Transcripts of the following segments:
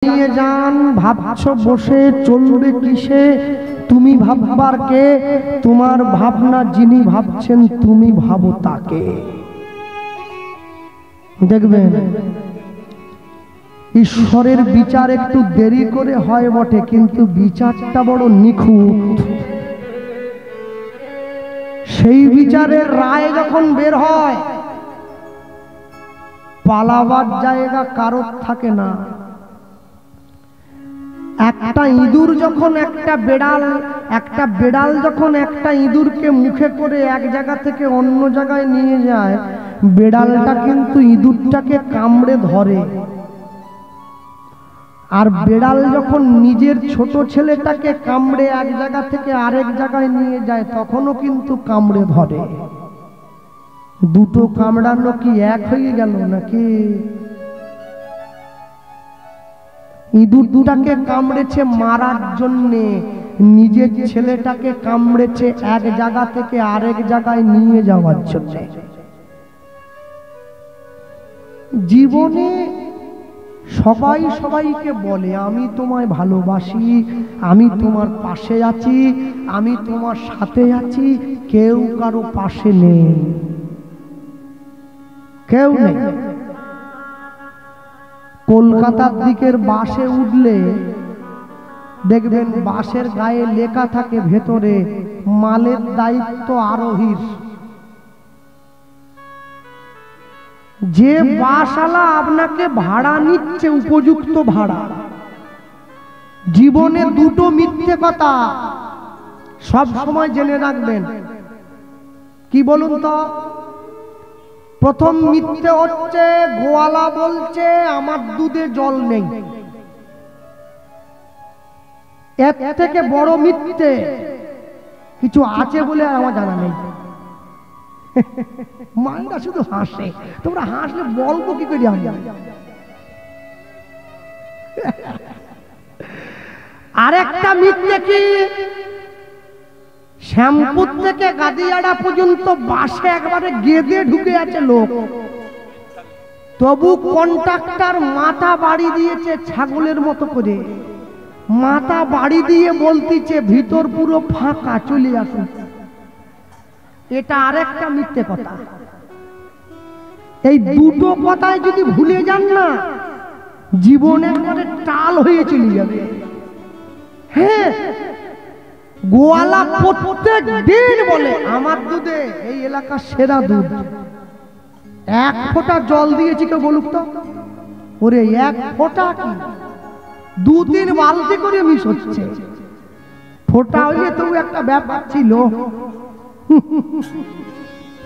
নিয়ে যান, ভাবছো বসে চলবে কিসে, তুমি ভাববার কে, তোমার ভাবনা যিনি ভাবছেন তুমি ভাবো তাকে। দেখবেন ঈশ্বরের বিচার একটু দেরি করে হয় বটে, কিন্তু বিচারটা বড় নিখুঁত। সেই বিচারের রায় যখন বের হয়, পালাবার জায়গা কারোর থাকে না। একটা ইঁদুর যখন একটা বেড়াল যখন একটা ইঁদুরকে মুখে করে এক জায়গা থেকে অন্য জায়গায় নিয়ে যায়, বেড়ালটা কিন্তু ইঁদুরটাকে কামড়ে ধরে। আর বেড়াল যখন নিজের ছোট ছেলেটাকে কামড়ে এক জায়গা থেকে আরেক জায়গায় নিয়ে যায়, তখনও কিন্তু কামড়ে ধরে। দুটো কামড়ানো কি এক হয়ে গেল নাকি? ইঁদুর দুটাকে কামড়েছে মারার জন্যে, নিজের ছেলেটাকে কামড়েছে এক জায়গা থেকে আরেক জায়গায় নিয়ে যাওয়ার জন্য। জীবনে সবাই সবাইকে বলে আমি তোমায় ভালোবাসি, আমি তোমার পাশে আছি, আমি তোমার সাথে আছি। কেউ কারো পাশে নেই, কেউ নেই। কলকাতার দিকের বাসে উঠলে দেখবেন বাসের গায়ে লেখা থাকে ভেতরে, মালের দায়িত্ব আরোহীর। যে বাসওয়ালা আপনাকে ভাড়া নিচ্ছে উপযুক্ত ভাড়া। জীবনে দুটো মিথ্যে কথা সব সময় জেনে রাখবেন। কি বলুন তো? প্রথম মিথ্যে হচ্ছে গোয়ালা বলছে আমার দুধে জল নেই। এর থেকে বড় মিথ্যে কিছু আছে বলে আমার জানা নেই। মায়েরা শুধু হাসে, তোমরা হাসলে বলবো কি করে আমি। আরেকটা মিথ্যে কি, শ্যামপুর থেকে গাদিয়াড়া পর্যন্ত বাসে একবারে গেদে ঢুকে আছে লোক, তবু কন্ট্রাক্টর মাথা বাড়ি দিয়েছে ছাগলের মতো করে, মাথা বাড়ি দিয়ে বলতিছে ভিতর পুরো ফাঁকা, চলে আসুন। এটা আরেকটা মিথ্যে কথা। এই দুটো কথায় যদি ভুলে যান না, জীবনে একবারে টাল হয়ে চলে যাবে। হ্যাঁ, গোয়ালা প্রত্যেক দিন বলে আমার দুধে এই এলাকার সেরা দুধ। এক ফোঁটা জল দিয়েছি কেউ বলুক তো? ওরে এক ফোঁটা কি, 2-3 বালতি করে মিশ হচ্ছে। ফোঁটা হইলে তবু একটা ব্যাপার ছিল।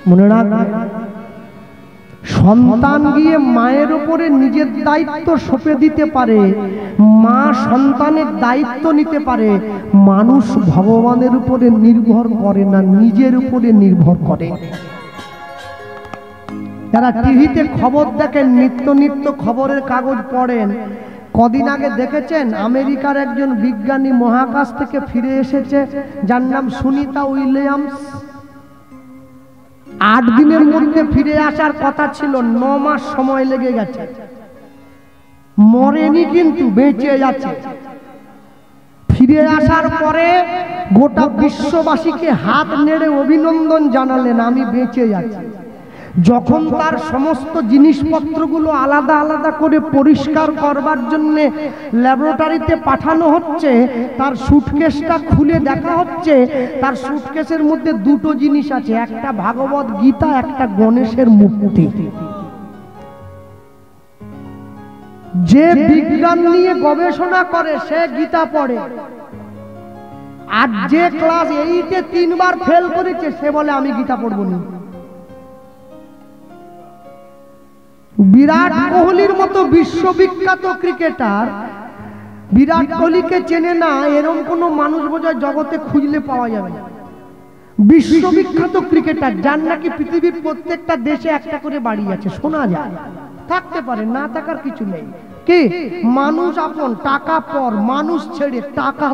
মনে রাখবে, সন্তান গিয়ে মায়ের উপরে নিজের দায়িত্ব সঁপে দিতে পারে, মা সন্তানের দায়িত্ব নিতে পারে। মানুষ ভগবানের উপরে নির্ভর করে না, নিজের উপরে নির্ভর করে। যারা টিভিতে খবর দেখেন, নিত্য নিত্য খবরের কাগজ পড়েন, কদিন আগে দেখেছেন আমেরিকার একজন বিজ্ঞানী মহাকাশ থেকে ফিরে এসেছে, যার নাম সুনিতা উইলিয়ামস। 8 দিনের মধ্যে ফিরে আসার কথা ছিল, 9 মাস সময় লেগে গেছে। মরেনি কিন্তু বেঁচে যাচ্ছে। ফিরে আসার পরে গোটা বিশ্ববাসীকে হাত নেড়ে অভিনন্দন জানালেন, আমি বেঁচে যাচ্ছি। যখন তার সমস্ত জিনিসপত্রগুলো আলাদা আলাদা করে পরিষ্কার করবার জন্য ল্যাবরেটরিতে পাঠানো হচ্ছে, তার সুটকেসটা খুলে দেখা হচ্ছে, তার সুটকেসের মধ্যে দুটো জিনিস আছে, একটা ভাগবত গীতা, একটা গণেশের মূর্তি। যে বিজ্ঞান নিয়ে গবেষণা করে সে গীতা পড়ে, আর যে ক্লাস 8-এ 3 বার ফেল করেছে সে বলে আমি গীতা পড়বো না। বিরাট কোহলির মতো বিশ্ববিখ্যাত ক্রিকেটার, বিরাট কোহলিকে চেনে না এরকম কোন মানুষ বোধহয় জগতে খুঁজলে পাওয়া যাবে না। বিশ্ববিখ্যাত ক্রিকেটার, যার নাকি পৃথিবীর প্রত্যেকটা দেশে একটা করে বাড়ি আছে, শোনা যায়। থাকতে পারে, না থাকার কিছু নেই। কি মানুষ আপন, টাকা পর, মানুষ ছেড়ে টাকা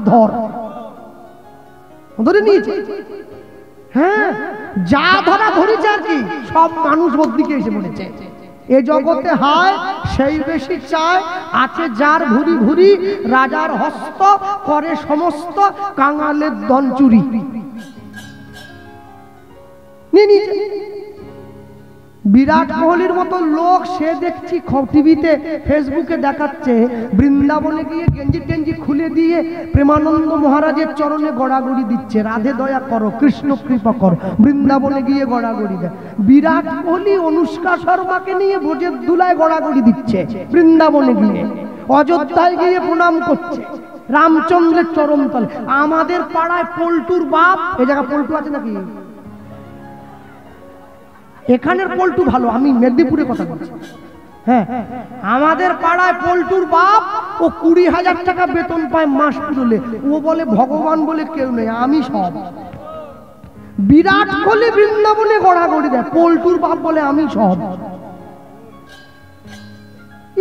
ধরে নিয়েছে। হ্যাঁ, যা ধরা ধরেছে আর কি সব মানুষ ওর দিকে এসে পড়েছে। এ জগতে হায় সেই বেশি চায়, আছে যার ভুরি ভুরি, রাজার হস্ত করে সমস্ত কাঙালের ধন চুরি। বিরাট কোহলির মতো লোক সে দেখছি টিভিতে ফেসবুকে দেখাচ্ছে বৃন্দাবনে গিয়ে গেঞ্জি টেঞ্জি খুলে দিয়ে প্রেমানন্দ মহারাজের চরণে গড়াগড়ি দিচ্ছে, রাধে দয়া করো, কৃষ্ণ কৃপা করো, বৃন্দাবনে গিয়ে গড়াগড়ি দেয়। বিরাট কোহলি অনুষ্কা শর্মাকে নিয়ে ভোজের দুলায় গড়াগড়ি দিচ্ছে বৃন্দাবনে গিয়ে, অযোধ্যায় গিয়ে প্রণাম করছে রামচন্দ্রের চরণ তলে। আমাদের পাড়ায় পল্টুর বাপ, এই জায়গা পল্টু আছে নাকি? এখানের পল্টু ভালো, আমি মেদিনীপুরে কথা বলছি। হ্যাঁ, আমাদের পাড়ায় পল্টুর বাপ ও 20,000 টাকা বেতন পায় মাস পুরোলে। ও বলে ভগবান বলে কেউ নেই, আমি সব। বিরাট কোহলি বৃন্দাবনে গড়াগড়ি দেয়, পল্টুর বাপ বলে আমি সব।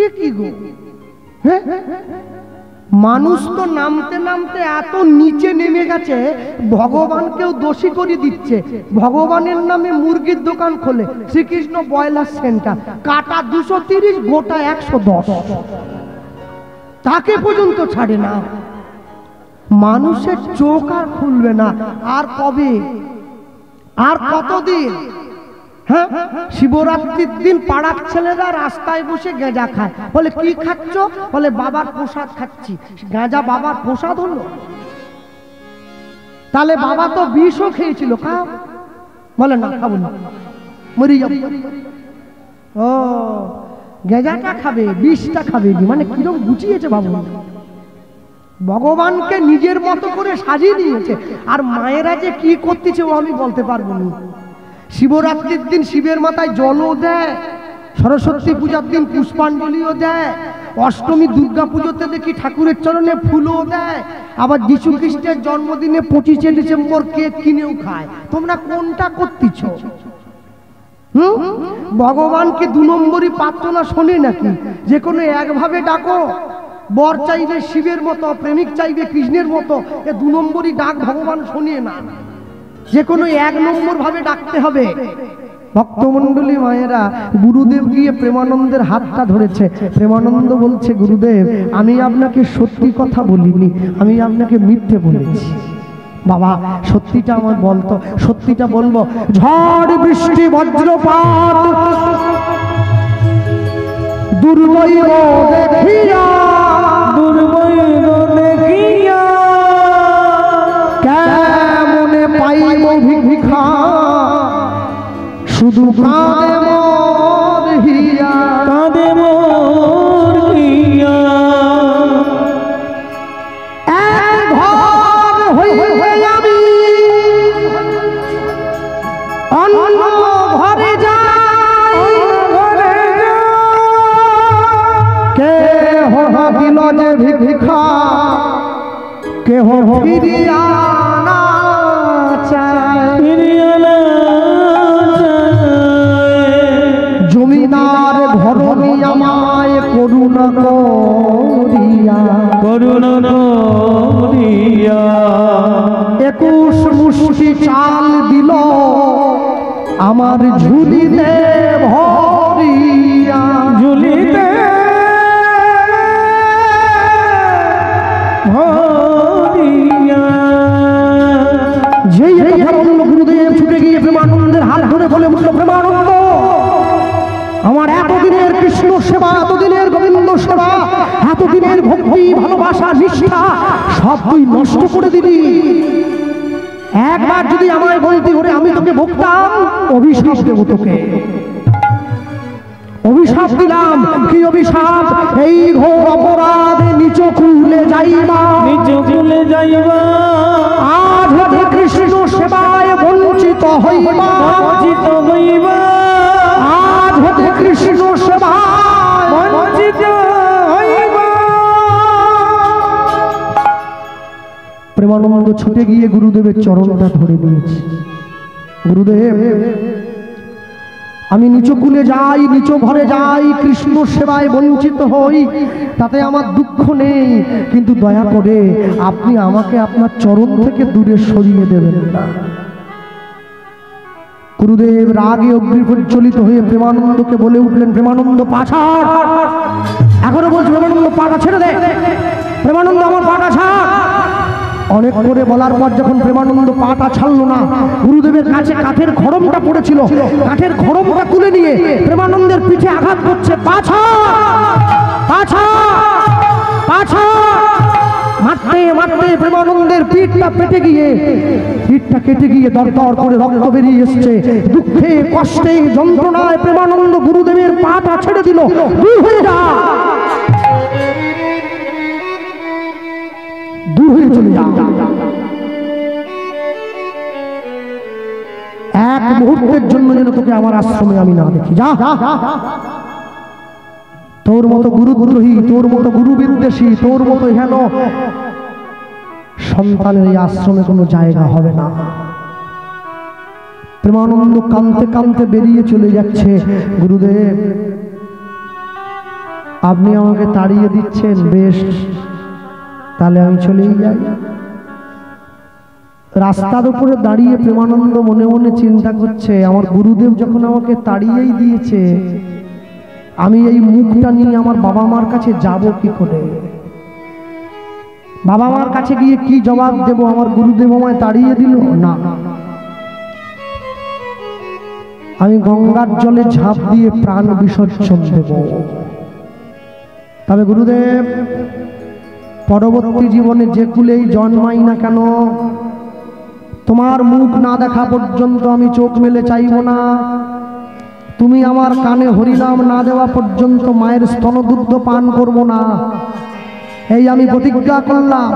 এ কি গো? হ্যাঁ, মানুষ তো নামতে নামতে এত নিচে নেমে গেছে, ভগবানকেও দোষী করে দিচ্ছে। ভগবানের নামে মুরগির দোকান খোলে, শ্রীকৃষ্ণ ব্রয়লার সেন্টার, কাটা 230, গোটা 110, তাকে পর্যন্ত ছাড়ে না। মানুষের চোখ আর খুলবে না। আর কবে, আর কতদিন? হ্যাঁ, শিবরাত্রির দিন পাড়ার ছেলেরা রাস্তায় বসে গেঁজা খায়। বলে কি খাচ্ছ? বলে বাবার প্রসাদ খাচ্ছি। গেঁজা বাবার প্রসাদ হলো? তাহলে বাবা তো বিষও খেয়েছিল, খাও। বলে না, খাবো না, মরি যাবো। ও, গেঁজাটা খাবে, বিষটা খাবে, মানে কিরকম গুছিয়েছে বাবু। ভগবানকে নিজের মতো করে সাজিয়ে নিয়েছে। আর মায়েরা যে কি করতেছে ও আমি বলতে পারবো না। শিবরাত্রির দিন শিবের মাথায় জলও দেয়, সরস্বতী পূজার দিন পুষ্পাঞ্জলিও দেয়, অষ্টমী দুর্গা পুজোতে দেখি ঠাকুরের চরণে ফুলও দেয়, আবার যীশু খ্রিস্টের জন্মদিনে 25শে ডিসেম্বর কেক কিনেও খায়। তোমরা কোনটা করতেছ? ভগবানকে 2 নম্বরই প্রার্থনা শোনে নাকি? যে কোনো একভাবে ডাকো। বর চাইবে শিবের মতো, প্রেমিক চাইবে কৃষ্ণের মতো, এ 2 নম্বরই ডাক ভগবান শোনে না। যে কোনো 1 নম্বর ভাবে ডাকতে হবে। ভক্তমণ্ডলী মায়েরা, গুরুদেব গিয়ে প্রেমানন্দের হাতটা ধরেছে। প্রেমানন্দ বলছে, গুরুদেব আমি আপনাকে সত্যি কথা বলিনি, আমি আপনাকে মিথ্যে বলেছি। বাবা সত্যিটা আমার বলতো। সত্যিটা বলবো। ঝড় বৃষ্টি বজ্রপাত দুর্বৈব দেখিয়া, দুর্বৈব দেখিয়া কেমনে পাইব ভিক্ষা, শুধু কাঁদে মোর হিয়া, কাঁদে মোর হিয়া। এক ঘর হইলে আমি অন্য ঘরে যাই, কে দিল যে ভিক্ষা, কেহ ফিরিয়া না চায়, জমিদার ঘরণী আমায় করুণা করিয়া, করুণা করিয়া 21 মুষ্টি চাল দিল আমার ঝুলিতে ভরিয়া, ঝুলিতে ভরিয়া। যেই গুরুদেব ছুটে গিয়ে প্রেমানন্দের হাত ধরে বলে উঠল, প্রেমানন্দ আমার এতদিনের কৃষ্ণ সেবা, এতদিনের গোবিন্দ সেবা, এতদিনের ভক্তি ভালোবাসা নিষ্ঠা সব তুই নষ্ট করে দিবি। একবার যদি আমায় বলতি ওরে আমি তোকে ভুগতাম, অভিশাপ দেব তোকে। অভিশাপ দিলাম। কি অভিশাপ? এই ঘোর অপরাধে নিচ কুলে যাইবা, নিচ কুলে যাইবা, আজ হতে কৃষ্ণ সেবায় বঞ্চিত হইবা, বঞ্চিত হইবা, আজ হতে কৃষ্ণ সেবায় বঞ্চিত হইবা। প্রেমানন্দ ছুটে গিয়ে গুরুদেবের চরণটা ধরে নিয়েছে। গুরুদেব আমি নিচু কুলে যাই, নিচু ঘরে যাই, কৃষ্ণ সেবায় বঞ্চিত হই, তাতে আমার দুঃখ নেই, কিন্তু দয়া করে আপনি আমাকে আপনার চরণ থেকে দূরে সরিয়ে দেবেন না। গুরুদেব রাগে অগ্নিপ্রজ্বলিত হয়ে প্রেমানন্দকে বলে উঠলেন, প্রেমানন্দ পা ছাড়। এখনো বলছে প্রেমানন্দ পাটা ছেড়ে দে, প্রেমানন্দ আমার পাটা ছাড়। অনেক করে বলার পর যখন প্রেমানন্দ পাটা ছাড়লো না, গুরুদেবের কাছে কাঠের খড়মটা পড়েছিল, কাঠের খড়মটা তুলে নিয়ে প্রেমানন্দের পিঠে আঘাত করছে। পা ছাড়, পা ছাড়, পা ছাড়। মারতে মারতে প্রেমানন্দের পিঠটা কেটে গিয়ে দরদর করে রক্ত বেরিয়ে এসছে। দুঃখে কষ্টে যন্ত্রণায় প্রেমানন্দ গুরুদেবের পাটা ছেড়ে দিল। দূর হয়ে যা, দূর হয়ে চলে যা। এক মুহূর্তের জন্য যেন তোকে আমার আশ্রমে আমি না দেখি, যা। তোর মতো গুরুদ্রোহী, তোর মতো গুরু বিদ্বেষী, তোর মতো হেন সন্তানের এই আশ্রমে কোনো জায়গা হবে না। প্রেমানন্দ কাঁদতে কাঁদতে বেরিয়ে চলে যাচ্ছে। গুরুদেব, আপনি আমাকে তাড়িয়ে দিচ্ছেন, বেশ, তাহলে আমি চলেই যাই। রাস্তার উপরে দাঁড়িয়ে প্রেমানন্দ মনে মনে চিন্তা করছে, আমার গুরুদেব যখন আমাকে তাড়িয়েই দিয়েছে, আমি এই মুখটা নিয়ে আমার বাবা মার কাছে যাব কি করে? বাবা মার কাছে গিয়ে কি জবাব দেব? আমার গুরুদেব আমায় তাড়িয়ে দিল না, আমি গঙ্গার জলে ঝাঁপ দিয়ে প্রাণ বিসর্জন দেব। তবে গুরুদেব, পরবর্তী জীবনে যে কুলেই জন্মাই না কেন, তোমার মুখ না দেখা পর্যন্ত আমি চোখ মেলে চাইব না। তুমি আমার কানে হরিনাম না দেওয়া পর্যন্ত মায়ের স্তনদুগ্ধ পান করব না, এই আমি প্রতিজ্ঞা করলাম।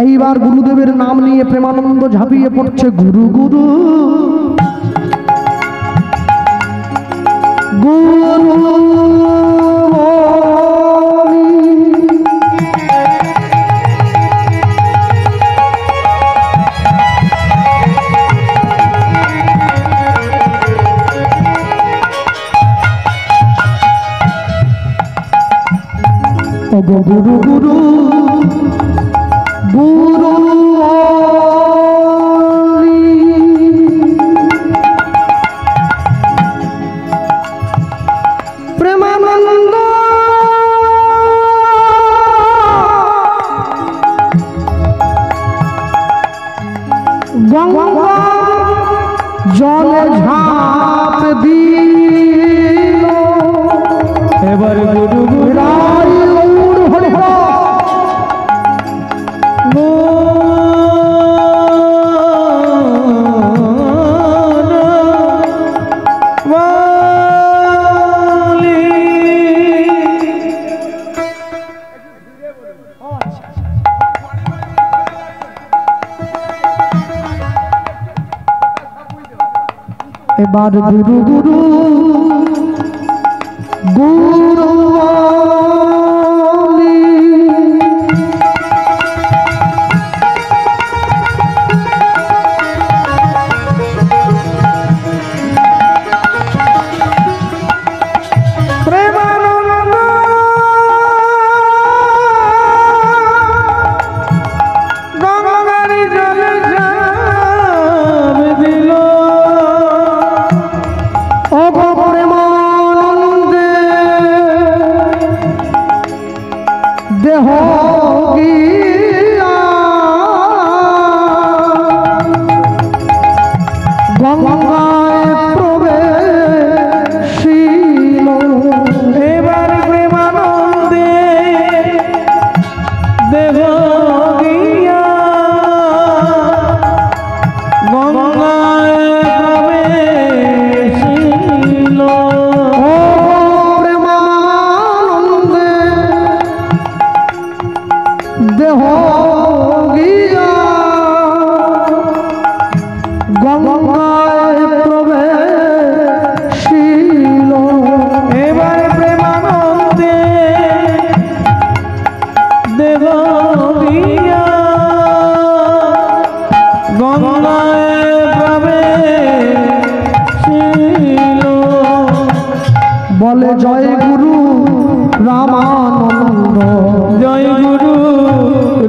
এইবার গুরুদেবের নাম নিয়ে প্রেমানন্দ ঝাঁপিয়ে পড়ছে। গুরু গুরু গুরু গুরু গুরু গুরু প্রেমানন্দ গঙ্গা জলে ঝাঁপ দিল। এবার গুরু গুরু এবার গুরু গুরু গুরু বলে জয় গুরু রামানন্দ, জয় গুরু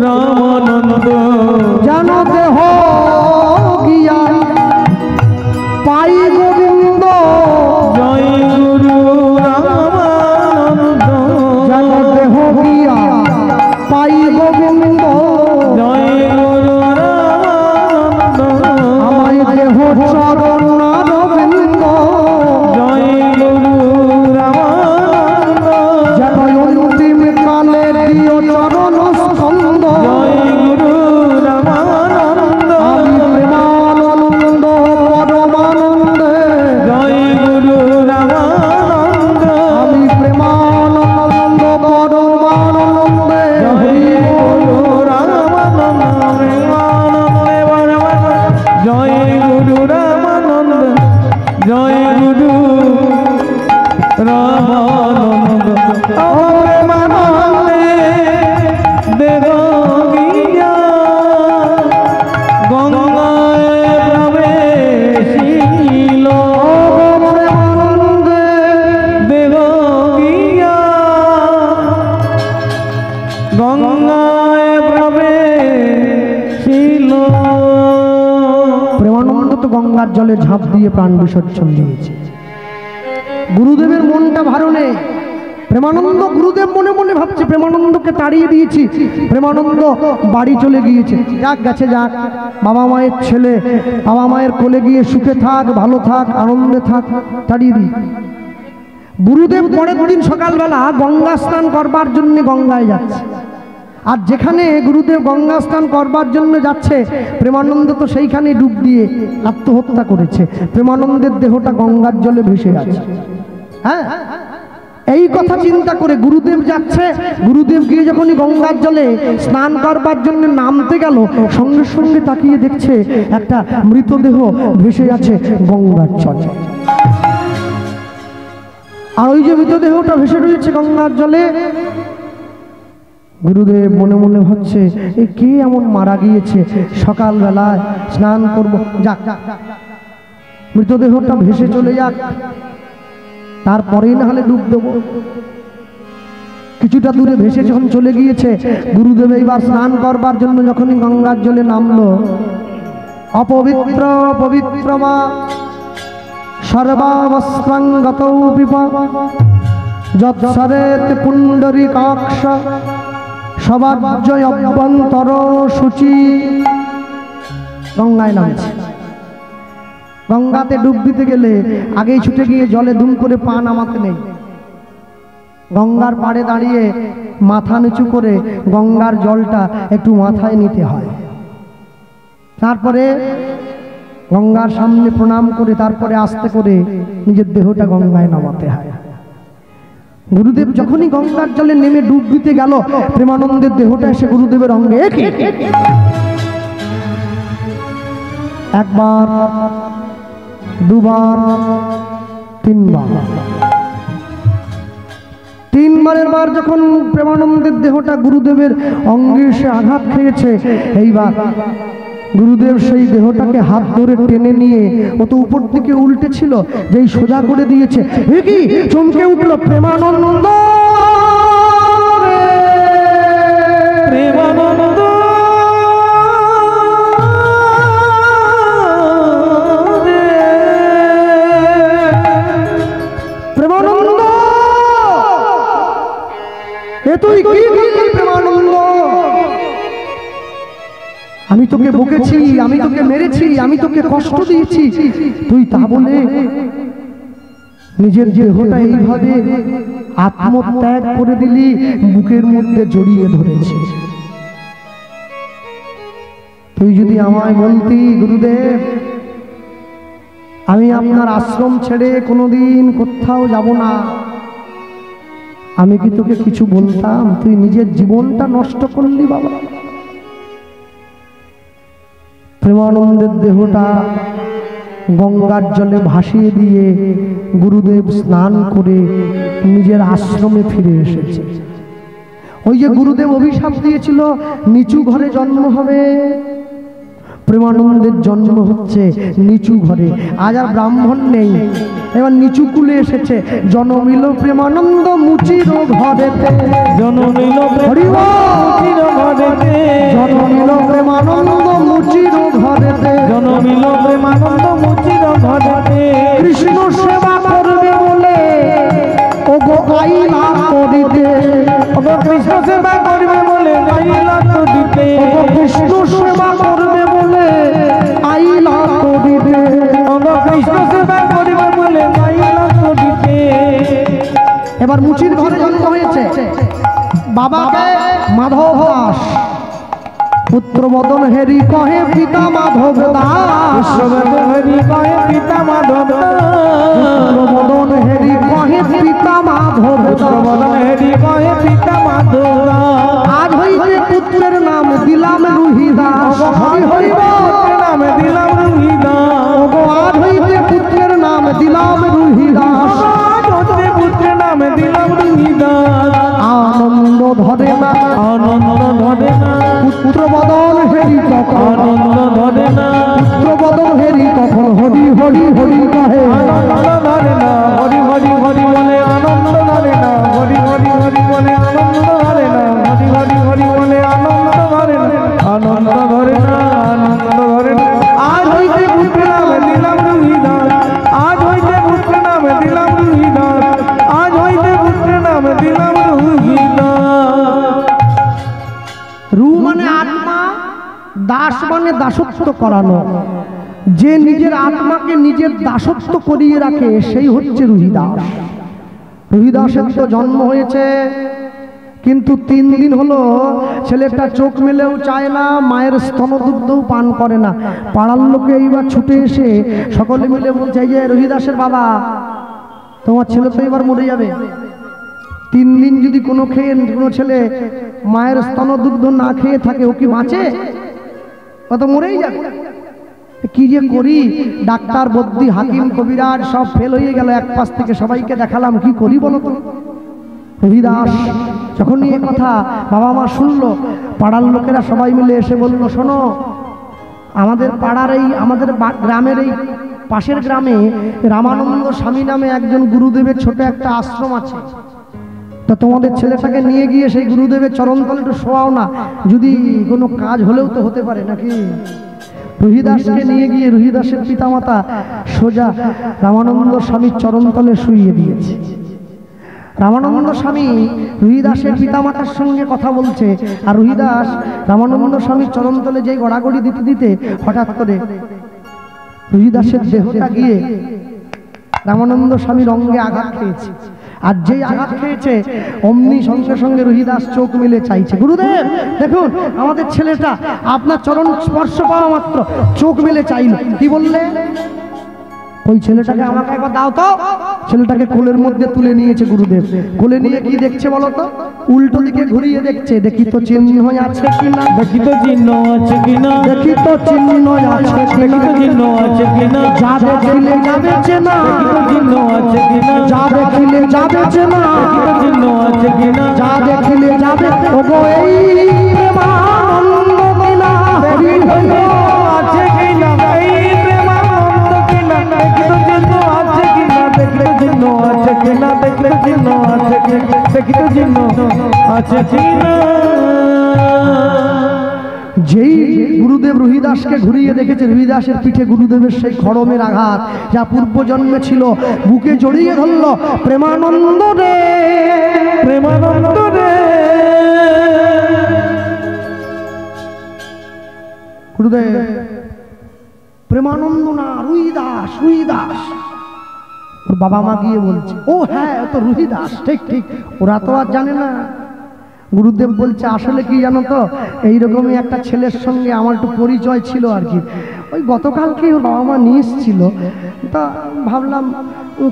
রামানন্দ। যেন দেহ গিয়া গঙ্গায় প্রবেশিল। প্রেমানন্দ তো গঙ্গার জলে ঝাঁপ দিয়ে প্রাণ বিসর্জন দিয়েছে। গুরুদেবের মনটা ভালো নেই। প্রেমানন্দ, গুরুদেব মনে মনে ভাবছে প্রেমানন্দকে তাড়িয়ে দিয়েছি, প্রেমানন্দ বাড়ি চলে গিয়েছে, যাক গেছে যাক, বাবা মায়ের ছেলে, বাবা মায়ের কোলে গিয়ে সুখে থাক, ভালো থাক, আনন্দে থাক, তাড়িয়ে দিই। গুরুদেব পরের দিন সকালবেলা গঙ্গা স্নান করবার জন্য গঙ্গায় যাচ্ছে। আর যেখানে গুরুদেব গঙ্গা স্নান করবার জন্য যাচ্ছে, প্রেমানন্দ তো সেইখানে ডুব দিয়ে আত্মহত্যা করেছে। প্রেমানন্দের দেহটা গঙ্গার জলে ভেসে আছে। হ্যাঁ, এই কথা চিন্তা করে গুরুদেব যাচ্ছে। গুরুদেব গিয়ে যখনই গঙ্গার জলে স্নান করবার জন্য নামতে গেল, সঙ্গে সঙ্গে তাকিয়ে দেখছে একটা মৃতদেহ ভেসে আছে গঙ্গার জলে। আর ওই যে মৃতদেহটা ভেসে রয়েছে গঙ্গার জলে, গুরুদেব মনে মনে ভাবছে এ কে এমন মারা গিয়েছে, সকালবেলায় স্নান করব, যাক মৃতদেহটা ভেসে চলে যাক, তারপরেই না হলে ডুব দেবো। কিছুটা দূরে ভেসে যখন চলে গিয়েছে, গুরুদেব এইবার স্নান করবার জন্য যখনই গঙ্গার জলে নামলো, অপবিত্র পবিত্র মা সর্বাবস্ত্রাঙ্গতৌ পিপা যৎসরেত পুণ্ডরীকাক্ষ সবাজ্জয় অভ্যন্তর শুচি। গঙ্গায় নামছে। গঙ্গাতে ডুব দিতে গেলে আগেই ছুটে গিয়ে জলে দুম করে পা নামাতে নেই। গঙ্গার পাড়ে দাঁড়িয়ে মাথা নিচু করে গঙ্গার জলটা একটু মাথায় নিতে হয়। তারপরে গঙ্গার সামনে প্রণাম করে তারপরে আস্তে করে নিজের দেহটা গঙ্গায় নামাতে হয়। গুরুদেব যখনই গঙ্গার জলে নেমে ডুব দিতে গেল, প্রেমানন্দের দেহটা এসে গুরুদেবের অঙ্গে একবার, দুবার, তিনবারের বার যখন প্রেমানন্দের দেহটা গুরুদেবের অঙ্গে এসে আঘাত খেয়েছে, এইবার গুরুদেব সেই দেহটাকে হাত ধরে টেনে নিয়ে, ও তো উপর দিকে উল্টে ছিল, যেই সোজা করে দিয়েছে, এ কি চমকে উঠল প্রেমানন্দ, প্রেমানন্দ প্রেমানন্দ, এ তুই কি করলি প্রেমানন্দ? আমি তোকে বকেছি, আমি তোকে মেরেছি, আমি তোকে কষ্ট দিয়েছি, তুই তা বলে নিজের দেহটা এইভাবে আত্মত্যাগ করে দিলি, বুকের মধ্যে জড়িয়ে ধরেছি। তুই যদি আমায় বলতি গুরুদেব আমি আপনার আশ্রম ছেড়ে কোনোদিন কোথাও যাব না, আমি কি তোকে কিছু বলতাম? তুই নিজের জীবনটা নষ্ট করলি বাবা। প্রেমানন্দের দেহটা গঙ্গার জলে ভাসিয়ে দিয়ে গুরুদেব স্নান করে নিজের আশ্রমে ফিরে এসেছে। ওই যে গুরুদেব অভিশাপ দিয়েছিল নিচু ঘরে জন্ম হবে, প্রেমানন্দের জন্ম হচ্ছে নিচু ঘরে। আজ আর ব্রাহ্মণ নেই, এবার নিচু কুলে এসেছে। জনমিল প্রেমানন্দ মুচির ঘরেতে, জনমিল মুচির ঘরেতে, জনমিল প্রেমানন্দ মুচির ঘরেতে, জনমিল প্রেমানন্দ মুচির ঘরেতে। কৃষ্ণ সেবা করবে বলে ওগো আইলা করিতে, ওগো কৃষ্ণ সেবা করবে বলে আইলা করিতে, ওগো কৃষ্ণ সেবা করবে বলে আইলা করিতে, ওগো কৃষ্ণ সেবা করবে বলে আইলা করিতে। এবার মুচির ঘরে জন্ম হয়েছে। বাবাকে মাধব দাস, পুত্র মদন হেরি কহে পিতা মাধব দাস, হেরি কহে পিতা মাধব পুত্র মদন হেরি কহে পিতা মাধব দাস, হেরি কহে পিতা মাধব দাস। আজ হইতে পুত্রের নাম দিলাম রুহিদাস, হরি হরি নাম দিলাম রুহিদাস, আজ হইতে পুত্রের নাম দিলাম রুহিদাস, পুত্রের নাম দিলাম রুহিদাস। আনন্দ ধরে না, আনন্দ ধরে না, পুত্র বদন হেরি তখন, আনন্দ ধরে না, পুত্র বদন হেরি তখন হরি হরি হরি কহে, আনন্দ ধরে না, হরি হরি হরি বলে আনন্দ ধরে না, হরি হরি হরি বলে আনন্দ ধরে না, হরি হরি হরি রু মানে আত্মা, দাস মানে দাসত্ব করানো। যে নিজের আত্মাকে নিজের দাসত্ব করিয়ে রাখে সেই হচ্ছে রুহিদাস। রুহিদাসের তো জন্ম হয়েছে, কিন্তু 3 দিন হলো ছেলেটা চোখ মেলেও চায় না, মায়ের স্তনদুগ্ধও পান করে না। পাড়ার লোকে এইবার ছুটে এসে সকলে মিলে বলছে, এই যে রুহিদাসের বাবা, তোমার ছেলে তো এবার মরে যাবে। 3 দিন যদি কোনো ছেলে মায়ের স্তনদুগ্ধ না খেয়ে থাকে, ও কি বাঁচে? ও তো মরেই যাবে। কি যে করি, ডাক্তার বদ্যি হাকিম কবিরাজ সব ফেল হয়ে গেল, এক পাশ থেকে সবাইকে দেখালাম, কি করি বলো তো। রুহিদাস যখনই এ কথা বাবা মা শুনলো, পাড়ার লোকেরা সবাই মিলে এসে বলল, শোনো, আমাদের পাড়ার আমাদের গ্রামের এই পাশের গ্রামে রামানন্দ স্বামী নামে একজন গুরুদেবের ছোট একটা আশ্রম আছে, তো তোমাদের ছেলেটাকে নিয়ে গিয়ে সেই গুরুদেবের চরণতলে একটু শোয়াও না, যদি কোনো কাজ হলেও তো হতে পারে নাকি। রুহিদাসকে নিয়ে গিয়ে রুহিদাসের পিতামাতা সোজা রামানন্দ স্বামীর চরণতলে শুইয়ে দিয়েছে। রামানন্দ স্বামী রুহিদাসের পিতামাতার সঙ্গে কথা বলছে, আর রুহিদাস রামানন্দ স্বামীর চরণতলে যেই গড়াগড়ি দিতে দিতে হঠাৎ করে রুহিদাসের দেহটা গিয়ে রামানন্দ স্বামীর অঙ্গে আঘাত খেয়েছে। আর যেই আঘাত খেয়েছে অমনি সঙ্গে সঙ্গে রুহিদাস চোখ মেলে চাইছে, গুরুদেব দেখুন আমাদের ছেলেটা আপনার চরণ স্পর্শ পাওয়া মাত্র চোখ মেলে চাইল। কি বললে? ওই ছেলেটাকে আমাকে একবার দাও তো। ছেলেটাকে কোলের মধ্যে তুলে নিয়েছে গুরুদেব। কোলে নিয়ে কি দেখছে বলো তো? উল্টো দিকে ঘুরিয়ে দেখছে, দেখি তো চিহ্ন আছে কিনা, দেখি তো চিহ্ন আছে কিনা, দেখি তো চিহ্ন আছে, দেখি তো চিহ্ন আছে কিনা, যা দেখিলে যাবে চেনা, দেখি তো চিহ্ন আছে কিনা, যা দেখিলে যাবে চেনা, দেখি তো চিহ্ন আছে কিনা, যা দেখিলে যাবে ওগো এই প্রেমানন্দ কিনা, হরি হরি আছে কিনা, এই প্রেমানন্দ কিনা, দেখি তো চিহ্ন আছে কিনা, দেখি তো চিহ্ন আছে কিনা, দেখি তো চিহ্ন আছে কিনা, দেখি তো চিহ্ন আছে কিনা। যেই গুরুদেব রুহিদাসকে ঘুরিয়ে দেখেছে, রুহিদাসের পিঠে গুরুদেবের সেই খড়মের আঘাত যা পূর্বজন্মে ছিল, বুকে জড়িয়ে ধরল, প্রেমানন্দ রে, প্রেমানন্দ রে। গুরুদেব প্রেমানন্দ না, রুহিদাস, রুহিদাস। ওর বাবা মা গিয়ে বলছে, ও হ্যাঁ ও তো রুহিদাস, ঠিক ঠিক। ওরা তো আর জানে না। গুরুদেব বলছে, আসলে কি জানো তো, এইরকমই একটা ছেলের সঙ্গে আমার একটু পরিচয় ছিল আর কি। ওই গতকালকে ওর বাবা মা নিয়ে এসেছিল, তা ভাবলাম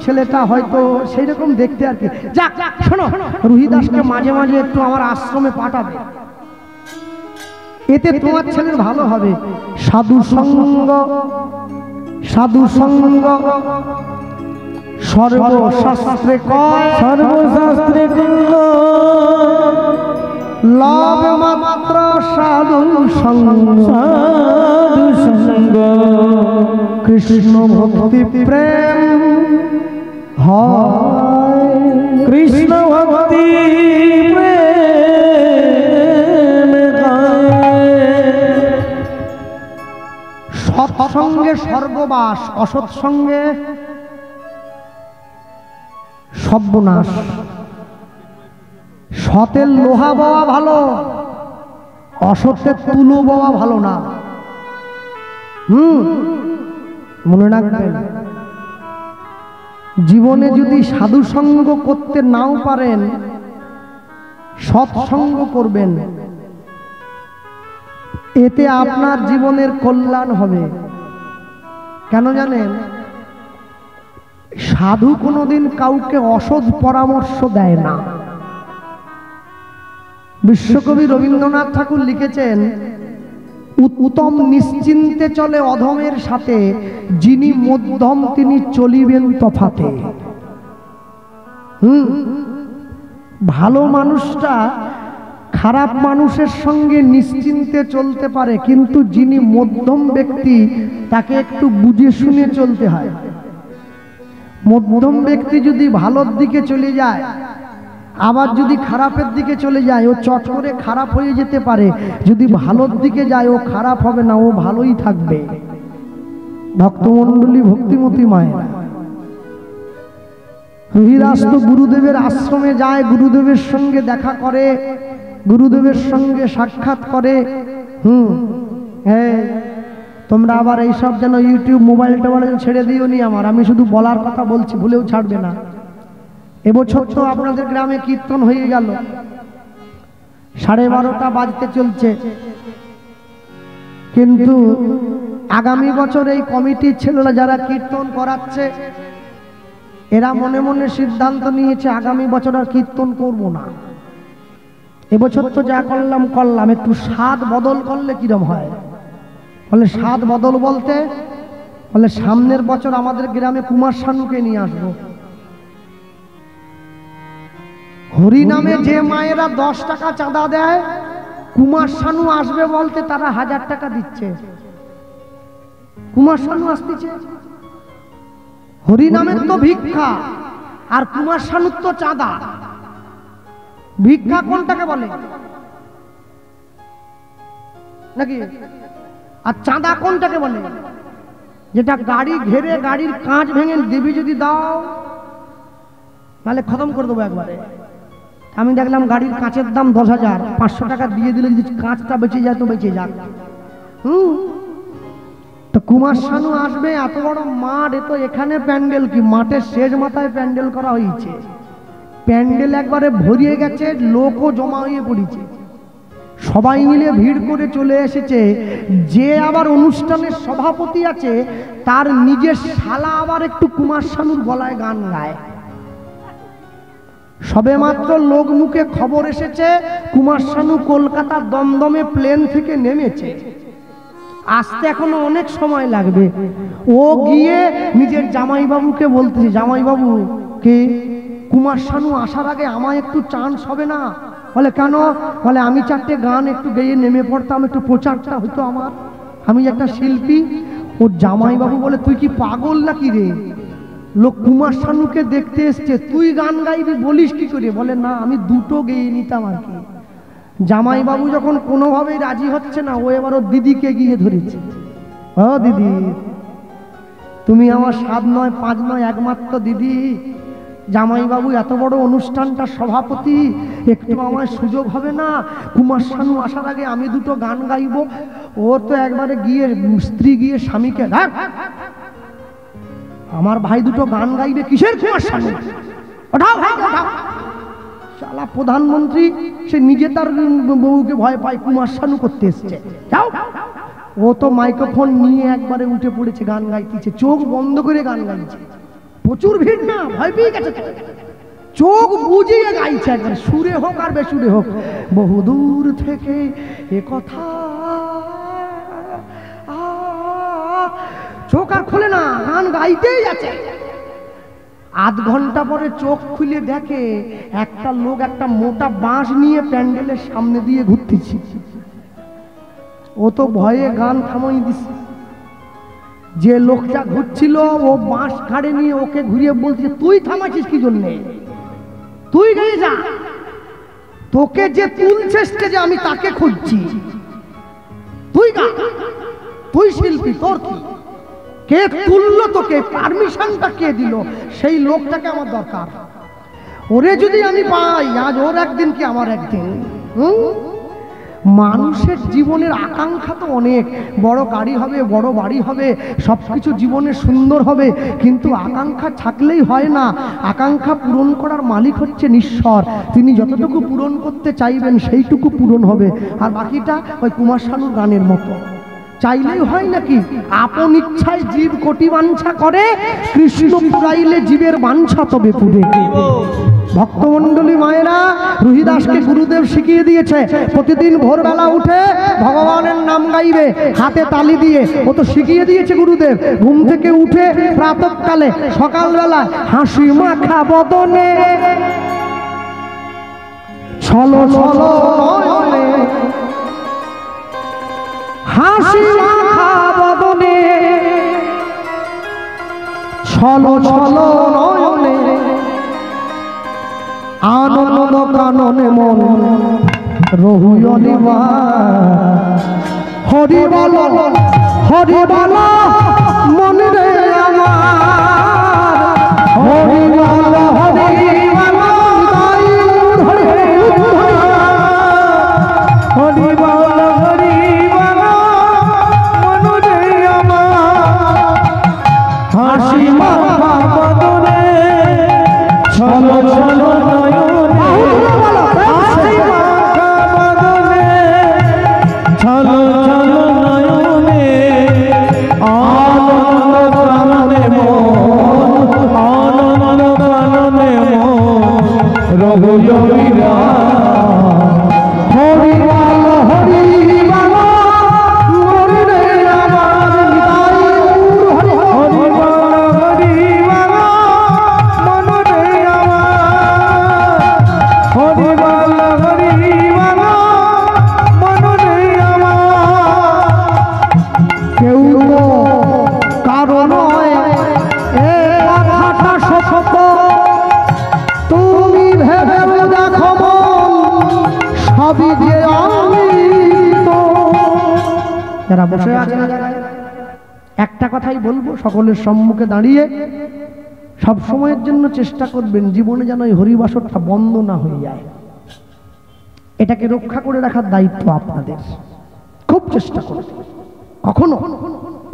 ছেলেটা হয়তো সেই রকম দেখতে আর কি। যাক শোনো, রুহিদাসকে মাঝে মাঝে একটু আমার আশ্রমে পাঠাবে, এতে তোমার ছেলের ভালো হবে। সাধু সঙ্গ, সাধু সঙ্গ সর্বশাস্ত্রে কয়, সর্বশাস্ত্রে লাভ মাত্র সাধু সঙ্গ, সাধু সঙ্গ কৃষ্ণ ভক্তি প্রেম হয়, কৃষ্ণ ভক্তি প্রেম সৎসঙ্গে স্বর্গবাস, অসৎসঙ্গে সর্বনাশ। সতের লোহা বাওয়া ভালো, অসতের তুলো বাওয়া ভালো না। মনে রাখবেন, জীবনে যদি সাধু সঙ্গ করতে নাও পারেন, সৎসঙ্গ করবেন, এতে আপনার জীবনের কল্যাণ হবে। কেন জানেন? সাধু কোনোদিন কাউকে অসৎ পরামর্শ দেয় না। বিশ্বকবি রবীন্দ্রনাথ ঠাকুর লিখেছেন, উত্তম নিশ্চিন্তে চলে অধমের সাথে, যিনি মধ্যম তিনি চলিবেন তফাতে। ভালো মানুষটা খারাপ মানুষের সঙ্গে নিশ্চিন্তে চলতে পারে, কিন্তু যিনি মধ্যম ব্যক্তি তাকে একটু বুঝে শুনে চলতে হয়। মধ্যম ব্যক্তি যদি ভালোর দিকে চলে যায়, আবার যদি খারাপের দিকে চলে যায়, ও চট করে খারাপ হয়ে যেতে পারে। যদি ভালোর দিকে যায়, ও খারাপ হবে না, ও ভালোই থাকবে। ভক্তমণ্ডলী, ভক্তিমতী মায়েরা, রুহিদাস তো গুরুদেবের আশ্রমে যায়, গুরুদেবের সঙ্গে দেখা করে, গুরুদেবের সঙ্গে সাক্ষাৎ করে। হ্যাঁ, তোমরা আবার এইসব যেন ইউটিউব মোবাইল টোবাইল ছেড়ে দিও নি আমার, আমি শুধু বলার কথা বলছি, ভুলেও ছাড়বে না। এবছর তো আপনাদের গ্রামে কীর্তন হয়ে গেল, 12:30 বাজতে চলছে, কিন্তু আগামী বছর এই কমিটির ছেলেরা যারা কীর্তন করাচ্ছে এরা মনে মনে সিদ্ধান্ত নিয়েছে আগামী বছর আর কীর্তন করব না। এবছর তো যা করলাম, একটু স্বাদ বদল করলে কিরম হয়? বলে স্বাদ বদল বলতে বলে সামনের বছর আমাদের গ্রামে কুমার শানুকে নিয়ে আসবো। হরি নামে যে মায়েরা 10 টাকা চাঁদা দেয়, কুমার শানু আসবে বলতে তারা 1000 টাকা দিচ্ছে। কুমার শানু আসতেছে, হরি নামের তো ভিক্ষা আর কুমার শানুর তো চাঁদা। ভিক্ষা কোনটাকে বলে নাকি, আর চাঁদা কোনটাকে বলে? যেটা গাড়ি ঘেরে গাড়ির কাঁচ ভেঙে দেবী যদি দাও তাহলে খতম করে দেবো একবারে। আমি দেখলাম গাড়ির কাঁচের দাম 10,000, 500 টাকা দিয়ে দিলে যদি কাঁচটা বেঁচে যায় তো বেঁচে যাক। তো কুমার শানু আসবে, এত বড় মাঠ, এ তো এখানে প্যান্ডেল কি, মাঠের শেষ মাথায় প্যান্ডেল করা হয়েছে। প্যান্ডেল একবারে ভরিয়ে গেছে, লোকও জমা হয়ে পড়েছে, সবাই মিলে ভিড় করে চলে এসেছে। যে আবার অনুষ্ঠানের সভাপতি আছে তার নিজের শালা আবার একটু কুমার শানুর গলায় গান গায়। সবে মাত্র লোক মুখে খবর এসেছে কুমার শানু কলকাতা দমদমে প্লেন থেকে নেমেছে, আসতে এখনো অনেক সময় লাগবে। ও গিয়ে নিজের জামাইবাবুকে বলতেছে, জামাইবাবু কে কুমার শানু আসার আগে আমায় একটু চান্স হবে না? বলে কেন? বলে আমি 4টে গান একটু গেয়ে নেমে পড়তাম, একটু প্রচারটা হতো আমার, আমি একটা শিল্পী। ওর জামাইবাবু বলে তুই কি পাগল নাকি রে, লোক কুমার শানুকে দেখতে এসছে, তুই গান গাইবি বলিস কি করে? বলে না, আমি 2টো গেয়ে নিতাম আর কি। জামাইবাবু যখন কোনোভাবেই রাজি হচ্ছে না, ও এবার ওর দিদিকে গিয়ে ধরেছে, ও দিদি তুমি আমার 7 নয় 5 নয় একমাত্র দিদি, জামাইবাবু এত বড় অনুষ্ঠানটা সভাপতি, একটু আমার সুযোগ হবে না? কুমার শানু আসার আগে আমি 2টো গান গাইবো। ও তো একবারে গিয়ে স্ত্রী গিয়ে স্বামীকে, আমার ভাই 2টো গান গাইবে, কিসের কুমার শানু, ওঠাও ভাই ওঠাও। শালা প্রধানমন্ত্রী সে নিজে তার বউকে ভয় পায়, কুমার শানু করতে এসছে, যাও। ও তো মাইক্রোফোন নিয়ে একবারে উঠে পড়েছে, গান গাইতেছে, চোখ বন্ধ করে গান গাইছে, প্রচুর ভিড় না, ভয় পেয়ে গেছে, চোখ বুজিয়ে গাইছে, একবার সুরে হোক আর বেসুরে হোক। বহুদূর থেকে এ কথা, চোখ আর খুলে না, গান গাইতেই আছে। আধ ঘন্টা পরে চোখ খুলে দেখে একটা লোক একটা মোটা বাঁশ নিয়ে প্যান্ডেলের সামনে দিয়ে ঘুরতেছে। ও তো ভয়ে গান থামাই দিছে। যে লোকটা ঘুরছিল ও বাঁশ ঘাড়ে নিয়ে ওকে ঘুরিয়ে বলছে, তুই থামাছিস কি জন্যে, তুই গিয়ে যা, তোকে যে তুলছে স্টেজে আমি তাকে খুঁজছি, তুই গা, তুই শিল্পী, তোর কি, কে তুললো তোকে, পারমিশনটা কে দিল, সেই লোকটাকে আমার দরকার। ওরে যদি আমি পাই, আজ ওর একদিন কি আমার একদিন। মানুষের জীবনের আকাঙ্ক্ষা তো অনেক, বড় গাড়ি হবে, বড় বাড়ি হবে, সবকিছু জীবনে সুন্দর হবে, কিন্তু আকাঙ্ক্ষা থাকলেই হয় না। আকাঙ্ক্ষা পূরণ করার মালিক হচ্ছেন ঈশ্বর, তিনি যতটুকু পূরণ করতে চাইবেন সেইটুকু পূরণ হবে, আর বাকিটা ওই কুমার শানুর গানের মতো চাইলেই হয় নাকি? আপন ইচ্ছায় জীব কোটি বাঞ্ছা করে, কৃষ্ণ পুরাইলে জীবের বাঞ্ছা তবে পুরে। ভক্তমন্ডলী মায়েরা, রুহিদাসকে গুরুদেব শিখিয়ে দিয়েছে প্রতিদিন ভোরবেলা উঠে ভগবানের নাম গাইবে হাতে তালি দিয়ে, ও তো শিখিয়ে দিয়েছে গুরুদেব। ঘুম থেকে উঠে প্রাতঃকালে সকালবেলা হাসি মাখা বদনে, ছলো ছলো নয়নে, হাসি মাখা বদনে, ছলো ছলো নয়নে, আনন্দ কাননে মন রহুয়নি মা। হরি বল হরি বল মন রে আমার, হরি বল হরি বল, অমৃত। যারা বসে আছে একটা কথাই বলবো, সকলের সম্মুখে দাঁড়িয়ে সব সময়ের জন্য চেষ্টা করবেন জীবনে যেন এই হরিবাসরটা বন্ধ না হয়ে যায়। এটাকে রক্ষা করে রাখার দায়িত্ব আপনাদের। খুব চেষ্টা করুন কখনো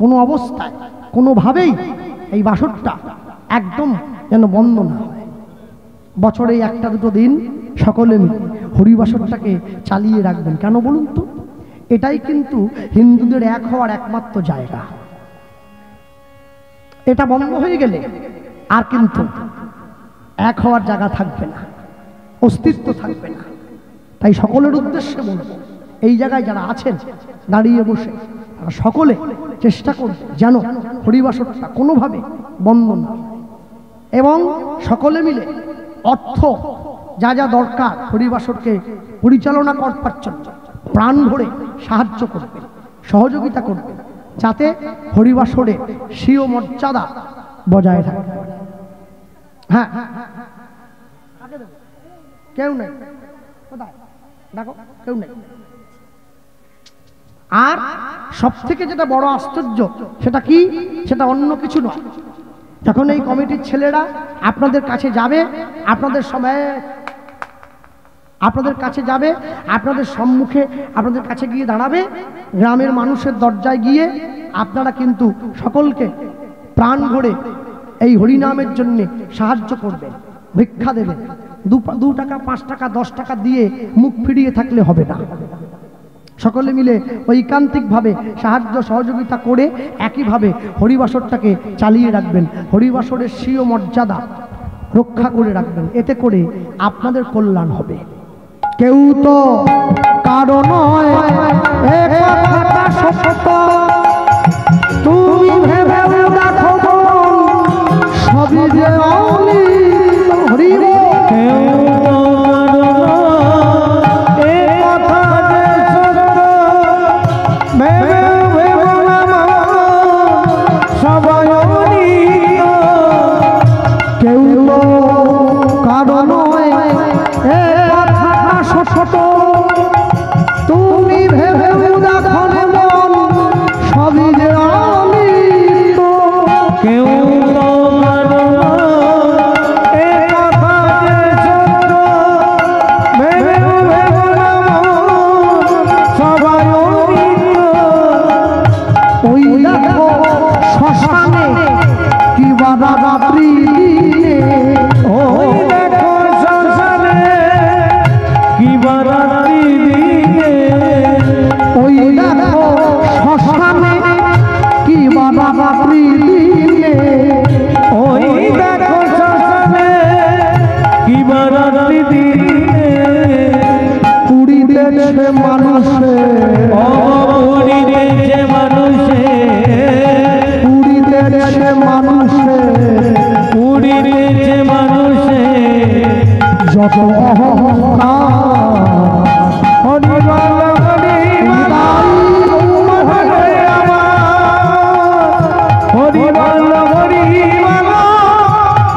কোনো অবস্থায় কোনোভাবেই এই বাসরটা একদম যেন বন্ধ না হয়। বছরে একটা দুটো দিন সকলে মিলে হরিবাসরটাকে চালিয়ে রাখবেন। কেন বলুন তো? এটাই কিন্তু হিন্দুদের এক হওয়ার একমাত্র জায়গা। এটা বন্ধ হয়ে গেলে আর কিন্তু এক হওয়ার জায়গা থাকবে না, অস্তিত্ব থাকবে না। তাই সকলের উদ্দেশ্যে বলবো, এই জায়গায় যারা আছেন দাঁড়িয়ে বসে তারা সকলে চেষ্টা করবে যেন হরিবাসরটা কোনোভাবে বন্ধ না হয়, এবং সকলে মিলে অর্থ যা যা দরকার হরিবাসরকে পরিচালনা করবার জন্য প্রাণ ভরে সাহায্য করবেন, সহযোগিতা করবেন, যাতে হরিবাসরে স্বীয় মর্যাদা বজায় থাকে। হ্যাঁ, কেউ নেই, কোথায় দেখো কেউ নেই। আর সব থেকে যেটা বড় আশ্চর্য সেটা কি, সেটা অন্য কিছু নয়। যখন এই কমিটির ছেলেরা আপনাদের কাছে যাবে, আপনাদের সময় আপনাদের কাছে যাবে, আপনাদের সম্মুখে আপনাদের কাছে গিয়ে দাঁড়াবে, গ্রামের মানুষের দরজায় গিয়ে আপনারা কিন্তু সকলকে প্রাণ ভরে এই হরিনামের জন্য সাহায্য করবেন, ভিক্ষা দেবেন। 2 টাকা 5 টাকা 10 টাকা দিয়ে মুখ ফিরিয়ে থাকলে হবে না। সকলে মিলে ঐকান্তিকভাবে সাহায্য সহযোগিতা করে একইভাবে হরিবাসরটাকে চালিয়ে রাখবেন, হরিবাসরের স্বীয় মর্যাদা রক্ষা করে রাখবেন। এতে করে আপনাদের কল্যাণ হবে। কেউ তো কারো নয় এ কথাটা সত্য, তুমি ভেবে দেখো সবই যে অমৃত। হরি বল। কেউ তো কারো নয় এ কথা যে সত্য, ভেবে ভেবে না সবাই অমৃত। কেউ তো কারো নয় এ কথাটা সত্য, তুমি ভেবে দেখো মন সবই যে অমৃত। কেউ তো কারো নয় এ কথা যে সত্য, ভেবে ভেবে না সবাই অমৃত। ওই দেখো শ্মশানে কি বাবা রাত্রি দিনে, ওই দেখো শ্মশানে কি বারাতি দিনে, ওই দেখো শ্মশানে কি বাবা রাত্রি দিনে, ওই দেখো শ্মশানে কি বারাতি দিনে। পুরীতে সে মানুষে, ও পুরীতে যে মানুষে, পুরীতে সে মানুষে পুরীতে যে মানুষে যত অহংকার, হরি বল হরি বল হরে আমার, হরি বল হরি বল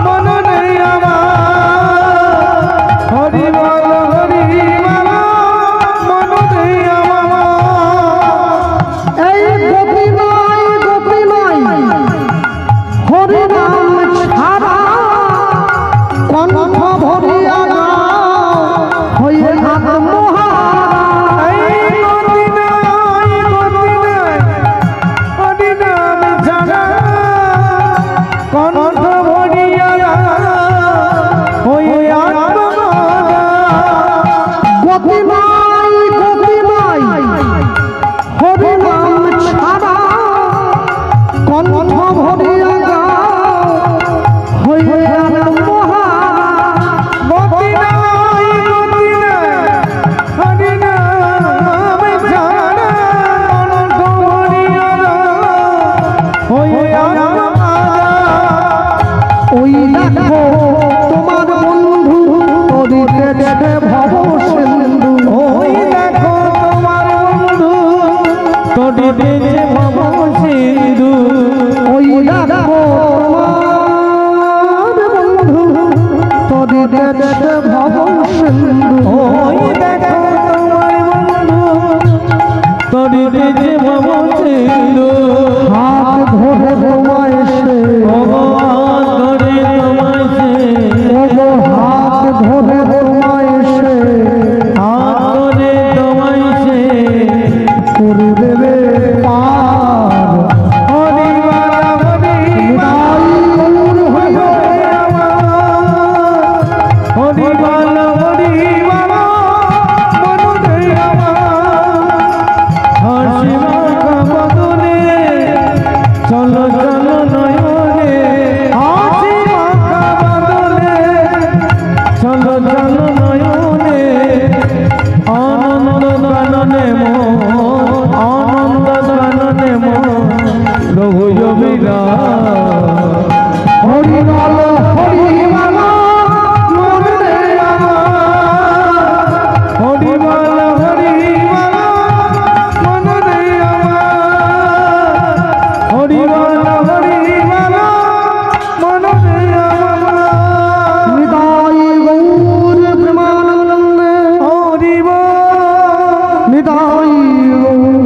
মন নেই আমার, হরি বল হরি বল মন নেই আমার। এই গোপী নাই হরি নাম ছাড়া কণ্ঠ ভরিয়া গাও হয়ে হাত মহা। এই গতি নাই, গতি নাই, হরি নাম ছাড়া কণ্ঠ ভরিয়া হয়ে আত্মমরা। গতি নাই হরি নাম ছাড়া কণ্ঠ ভরিয়া গাও হয়ে হাত মহা। গতি নাই, গতি নাই, হরি নাম ছাড়া কণ্ঠ ভরিয়া হয়ে আত্মমরা। ওই দেখো তোমার বন্ধু নদীতে দেখে ভব সিন্ধু, ওই দেখো তোমার বন্ধু তটিতে যে ভব সিন্ধু। ওই দেখো তোমার বন্ধু নদীতে দেখে ভব সিন্ধু। ওই দেখো তোমার বন্ধু ভাবছিল হাত ধরে তোমায় সে ভগবান ধরে তোমায় সে হাত ধরে তোমায় সে হাত ধরে তোমায় সে করে দেবে পার হরিবালা হরিবালা হরিবালা মনুরে আমার হাসি মাখা বদনে চলো চলো নয়নে হাসি মাখা বদনে চলো চলো নয়নে আনন্দ গাননে মন আনন্দ গাননে মন রঘুজবিরা হরিবল হরিবল মনে আমার হরিবল হরিবল মনে আমার হরিবল হরিবল মনে আমার নিতাই গৌর প্রেমানন্দ হরিবল নিতাই গৌর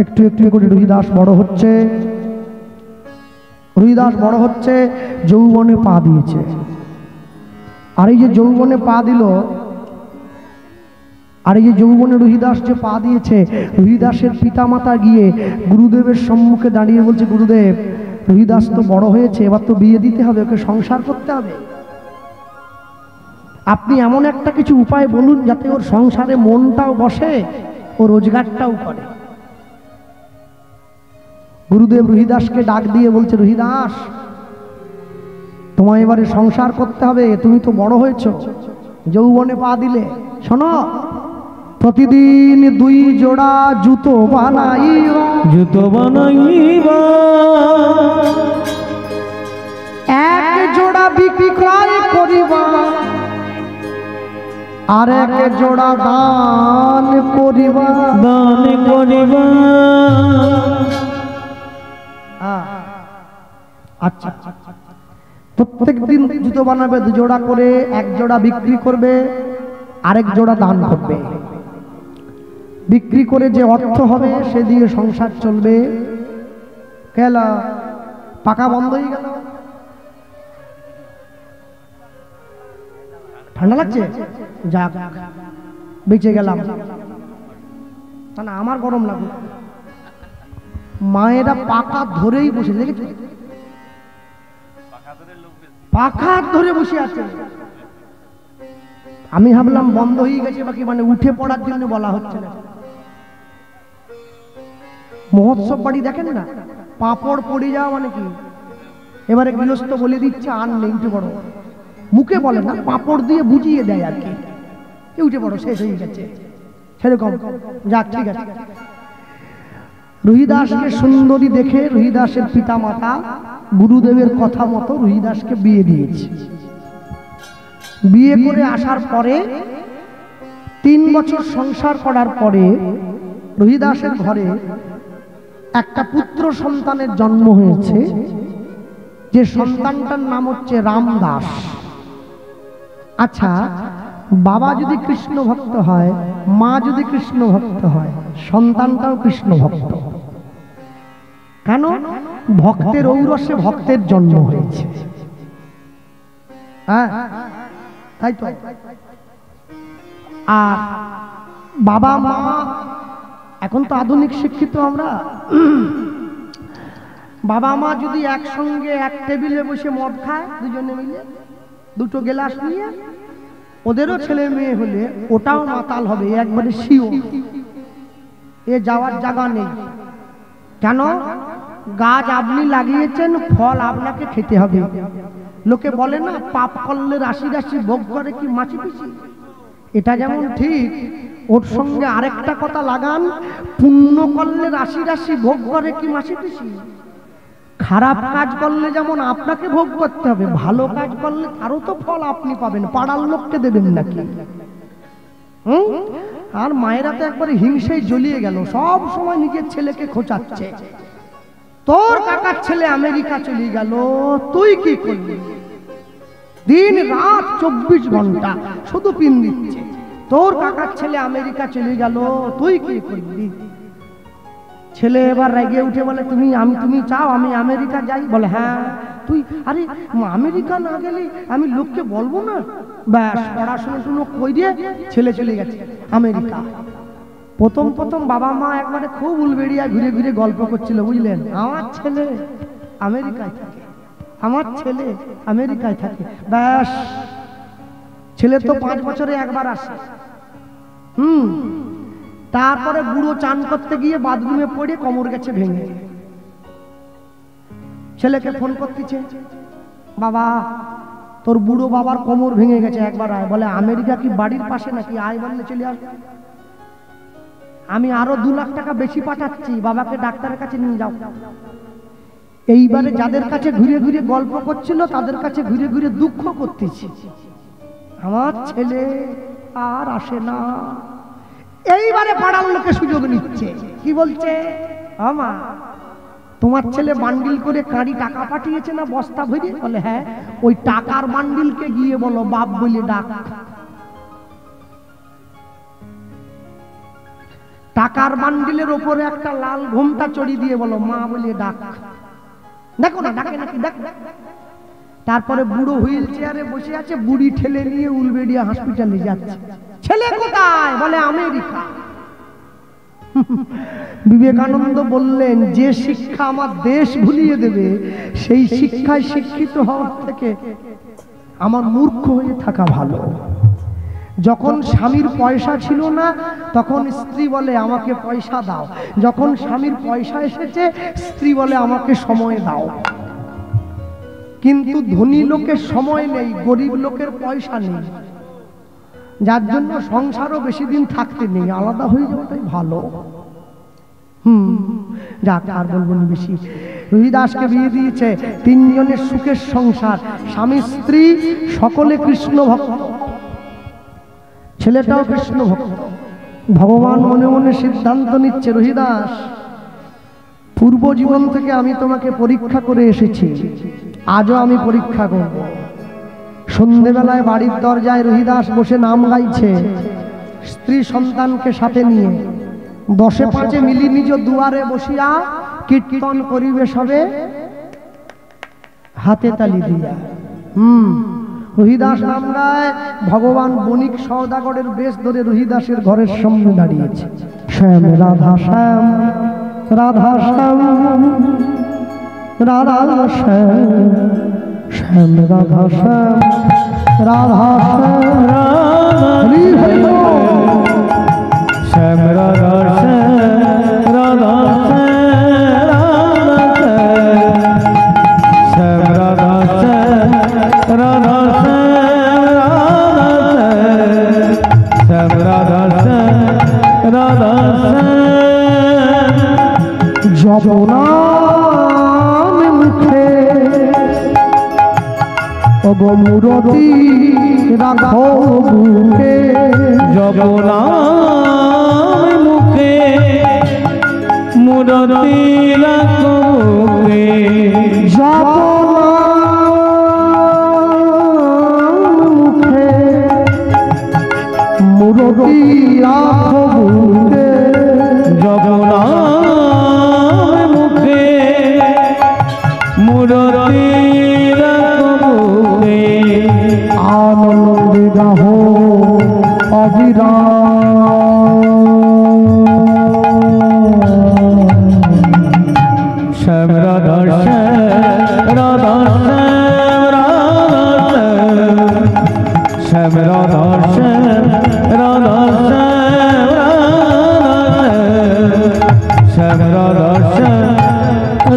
একটু একটু করে রুহিদাস বড় হচ্ছে, রুহিদাস বড় হচ্ছে, যৌবনে পা দিয়েছে। আর এই যে যৌবনে পা দিল, আর এই যে যৌবনে রুহিদাস যে পা দিয়েছে, রুহিদাসের পিতামাতা গিয়ে গুরুদেবের সম্মুখে দাঁড়িয়ে বলছে, গুরুদেব রুহিদাস তো বড় হয়েছে, এবার তো বিয়ে দিতে হবে, ওকে সংসার করতে হবে, আপনি এমন একটা কিছু উপায় বলুন যাতে ওর সংসারে মনটাও বসে, ও রোজগারটাও করে। গুরুদেব রুহিদাসকে ডাক দিয়ে বলছে, রুহিদাস তোমায় এবারে সংসার করতে হবে, তুমি তো বড় হয়েছ, যৌবনে পা দিলে, শোনো প্রতিদিন 2 জোড়া জুতো বানাইবা, জুতো বানাইবা 1 জোড়া বিক্রয় করিবা, আর 1 জোড়া দান করিবা, দান করিবা। আচ্ছা প্রত্যেক দিন জুতো বানাবে 2 জোড়া করে, 1 জোড়া বিক্রি করবে, আরেক জোড়া দান করবে, বিক্রি করে যে অর্থ হবে সে দিয়ে সংসার চলবে। গেল পাকা বন্ধ হয়ে গেল, ঠান্ডা লাগছে, যাক বেঁচে গেলাম, না আমার গরম লাগবে। মায়েরা পাকা ধরেই বসে, দেখেছো পাখা ধরে বসে আছে। আমি ভাবলাম বন্ধ হয়ে গেছে বাকি, মানে উঠে পড়ার জন্য বলা হচ্ছে না। মহোৎসব বাড়ি দেখেন না, পাপড় পড়ে যাওয়া মানে কি, এবারে গৃহস্থ বলে দিচ্ছে আর নেই, উঠে পড়ো, মুখে বলে না, পাপড় দিয়ে বুঝিয়ে দেয় আর কি, উঠে পড়ো শেষ হয়ে গেছে, সেরকম। যাক ঠিক আছে, রুহিদাসকে সুন্দরী দেখে রুহিদাসের পিতা মাতা গুরুদেবের কথা মতো রুহিদাসকে বিয়ে দিয়েছে। বিয়ে করে আসার পরে 3 বছর সংসার করার পরে রুহিদাসের ঘরে একটা পুত্র সন্তানের জন্ম হয়েছে, যে সন্তানটার নাম হচ্ছে রামদাস। আচ্ছা, বাবা যদি কৃষ্ণ ভক্ত হয়, মা যদি কৃষ্ণ ভক্ত হয়, সন্তানটাও কৃষ্ণ ভক্ত। কেন? ভক্তের ঔরসে ভক্তের জন্ম হয়েছে, হ্যাঁ তাই তো। আর বাবা মা এখন তো আধুনিক শিক্ষিত আমরা, বাবা মা যদি একসঙ্গে এক টেবিলে বসে মদ খায়, দুজনে মিলে 2টো গ্লাস নিয়ে, ওদেরও ছেলে মেয়ে হলে ওটাও মাতাল হবে, একবারে শিও, এ যাওয়ার জায়গা নেই। কেন? গাছ আপনি লাগিয়েছেন, ফল আপনাকে খেতে হবে। লোকে বলে না, পাপ করলে রাশি রাশি ভোগ করে কি মাছি পিছি, এটা যেমন ঠিক, ওর সঙ্গে আরেকটা কথা লাগান, পুণ্য করলে রাশি রাশি ভোগ করে কি মাছি পিছি। খারাপ কাজ করলে যেমন আপনাকে ভোগ করতে হবে, ভালো কাজ করলে তারও তো ফল আপনি পাবেন, পাড়ার লোককে দেবেন নাকি? আর মায়েরা তো একবারে হিংসায় জ্বলিয়ে গেল, সব সময় নিজের ছেলেকে খোঁচাচ্ছে, তোর কাকার ছেলে আমেরিকা চলে গেল, তুই কি করলি? দিন রাত 24 ঘন্টা শুধু পিন দিচ্ছে, তোর কাকার ছেলে আমেরিকা চলে গেল, তুই কি করবি? ছেলে এবার রেগে উঠে বলে, তুমি চাও আমি আমেরিকা যাই? বলে হ্যাঁ। তুই আরে আমেরিকা না গেলে আমি লোককে বলবো না? ব্যাস পড়াশোনা কই দিয়ে ছেলে চলে গেছে আমেরিকা। প্রথম বাবা মা একবারে খুব উলবেড়িয়া ঘুরে ঘুরে গল্প করছিল, বুঝলেন? আমার ছেলে আমেরিকায় থাকে, আমার ছেলে আমেরিকায় থাকে। ব্যাস ছেলে তো 5 বছরে একবার আসে। তারপরে বুড়ো চান করতে গিয়ে বাথরুমে পড়ে কোমর গেছে ভেঙে। ছেলেকে ফোন করতেছে, বাবা তোর বুড়ো বাবার কোমর ভেঙে গেছে, একবার আয়। বলে আমেরিকা কি বাড়ির পাশে নাকি? আয় বললে চলে আস। আমি আরো 2 লাখ টাকা বেশি পাঠাচ্ছি, বাবাকে ডাক্তারের কাছে নিয়ে যাও। এইবারে যাদের কাছে ঘুরে ঘুরে গল্প করছিল তাদের কাছে ঘুরে ঘুরে দুঃখ করতেছি, আমার ছেলে আর আসে না। এইবারে পাড়ার লোকে সুযোগ নিচ্ছে, কি বলছে? আমা তোমার ছেলে বান্ডিল করে কাঁড়ি টাকা পাঠিয়েছে না বস্তা ভরে? বলে হ্যাঁ। ওই টাকার বান্ডিলকে গিয়ে বলো বাপ বলে ডাক। টাকার বান্ডিলের ওপরে একটা লাল ঘোমটা চড়ি দিয়ে বলো মা বলে ডাক। দেখো না ডাকে নাকি, দেখ। তারপরে বুড়ো হুইল চেয়ারে বসে আছে, বুড়ি ঠেলে নিয়ে উলবেড়িয়া হসপিটালে যাচ্ছে। ছেলে কোথায়? বলে আমেরিকা। বিবেকানন্দ বললেন, যে শিক্ষা আমার দেশ ভুলিয়ে দেবে সেই শিক্ষায় শিক্ষিত হওয়ার থেকে আমার মূর্খ হয়ে থাকা ভালো। যখন স্বামীর পয়সা ছিল না তখন স্ত্রী বলে আমাকে পয়সা দাও, যখন স্বামীর পয়সা এসেছে স্ত্রী বলে আমাকে সময় দাও। কিন্তু ধনী লোকের সময় নেই, গরিব লোকের পয়সা নেই, যার জন্য সংসারও বেশি দিন থাকতে নেই, আলাদা হয়ে যাওয়াটাই ভালো। যাক আর বলবো না বেশি। রুহিদাসকে বিয়ে দিয়েছে, 3 জনের সুখের সংসার, স্বামী স্ত্রী সকলে কৃষ্ণ ভক্ত, ছেলেটাও কৃষ্ণ ভক্ত। ভগবান মনে মনে সিদ্ধান্ত নিচ্ছে, রুহিদাস পূর্ব জীবন থেকে আমি তোমাকে পরীক্ষা করে এসেছি, আজও আমি পরীক্ষা করব। সন্ধেবেলায় বাড়ির দরজায় রুহিদাস বসে নাম গাইছে, স্ত্রী সন্তানকে সাথে নিয়ে। 10-5 মিলি নিজ দুয়ারে বসিয়া কীর্তন করিবে সবে হাতে তালি দিয়া। রুহিদাস নাম গায়। ভগবান বণিক সওদাগরের বেশ ধরে রুহিদাসের ঘরের সামনে দাঁড়িয়েছে। শ্যাম রাধা শ্যাম, রাধা শ্যাম, রাধা শ্যাম, শ্যাম রাধা শ্যাম, রাধা শ্যাম, হরি হরি শ্যাম রাধা শ্যাম, রাধা শ্যাম, রাধা শ্যাম, রাধা শ্যাম, রাধা শ্যাম, রাধা শ্যাম। জপনাম মুখে অবমূরতি রাখো বুকে, জপনাম মুখে মূরতি রাখো বুকে, জপনাম মুখে মূরতি রাখো বুকে, জপনাম মুখে মূরতি রাখো বুকে, আনন্দ গাহো অবিরাম। শ্যাম রাধা শ্যাম, রাধা শ্যাম, রাধা শ্যাম, রাধা শ্যাম, রাধা শ্যাম,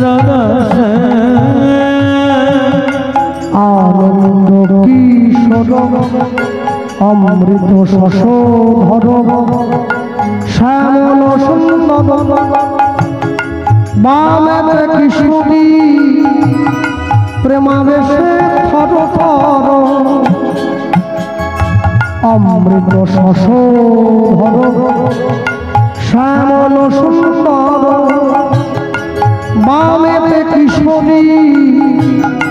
রাধা শ্যাম। আনন্দ কিশোর অমৃত শশধর শ্যামল সুন্দর বামেতে কিশোরী প্রেমাবেশে থর থর, অমৃত শশধর শ্যামল সুন্দর বামেতে কিশোরী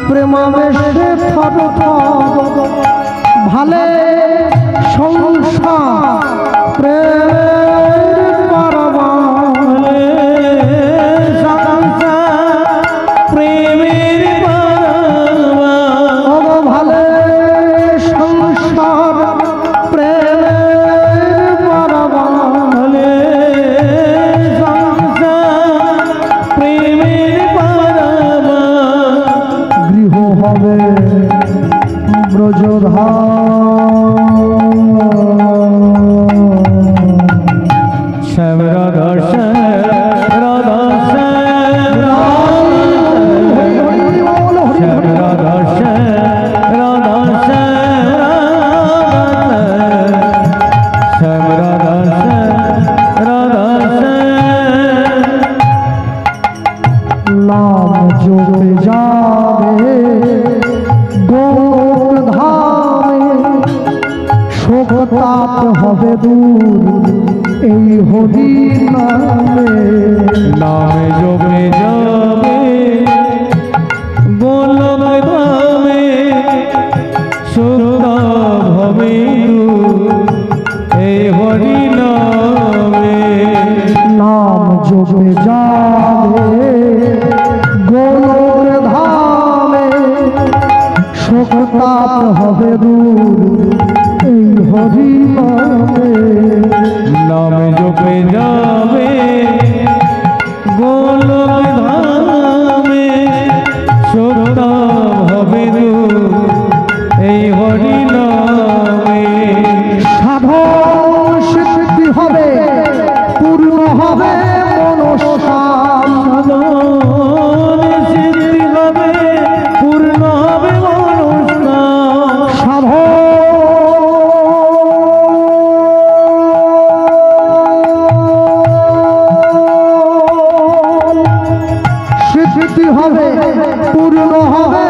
প্রেমাবেশে থর থর, ভালে সংসার প্রেমের পরমালে সংসার প্রেমের পরমা ভালে সংসার প্রেমের পরমালে সংসার প্রেমের পরমা গৃহ হবে ব্রজধাম শ্যাম রাধা শ্যাম রাধা শ্যাম শ্যাম রাধা শ্যাম রাধা শ্যাম শ্যাম রাধা শ্যাম রাধা শ্যাম নাম জপে যাবে গোধামে শোক তাপ হবে দূর এই হরি নামে নামে জপে যাবে গোলক ধামে সুতা ভবে এই হরি নামে নাম জপে যাবে গোলক ধামে শোক তাপ হবে দূর এই হরি নামে নামে জপে যাবে গোলক ধামে সুতা ভবে এই হরি নামে সাধন সিদ্ধি হবে পূর্ণ হবে মনস্কাম সাধন সিদ্ধি হবে পূর্ণ হবে মনস্কাম সাধন সিদ্ধি হবে পূর্ণ হবে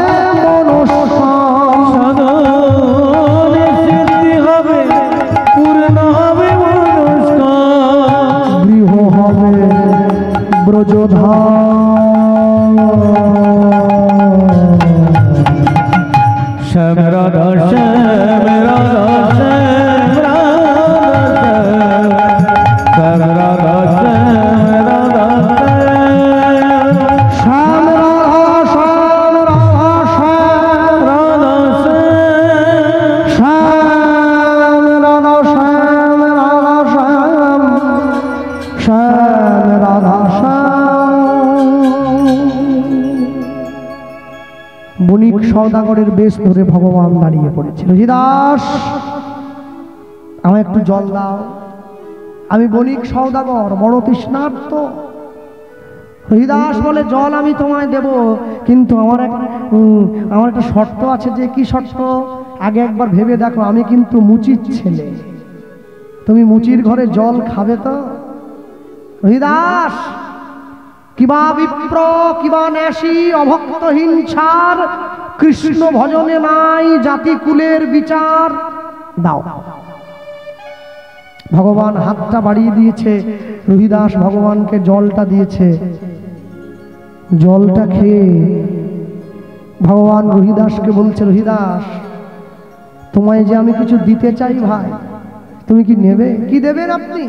মনস্কাম সাধন সিদ্ধি হবে পূর্ণ হবে মনস্কাম গৃহ হবে ব্রজধাম শ্যাম রাধা শ্যাম রাধা শ্যাম রাধা শ্যাম রাধা শ্যাম রাধা শ্যাম রাধা শ্যাম রাধা শ্যাম শ্যাম রাধা শ্যাম বণিক সওদাগরের বেশ ধরে ভগবান দাঁড়িয়ে পড়েছিল। হরিদাস আমায় একটু জল দাও, আমি বণিক সওদাগর বড় তৃষ্ণার্ত। হরিদাস বলে জল আমি তোমায় দেব, কিন্তু আমার একটা শর্ত আছে। যে কি শর্ত? আগে একবার ভেবে দেখো, আমি কিন্তু মুচির ছেলে, তুমি মুচির ঘরে জল খাবে তো? হরিদাস কিবা বিপ্র কিবা ন্যাসী অভক্ত হিংসার কৃষ্ণ ভজনে নাই জাতি কুলের বিচার, দাও। ভগবান হাতটা বাড়িয়ে দিয়েছে, রহিদাস ভগবানকে জলটা দিয়েছে। জলটা খেয়ে ভগবান রহিদাসকে বলছে, রহিদাস তোমায় যে আমি কিছু দিতে চাই ভাই, তুমি কি নেবে? কি দেবেন আপনি?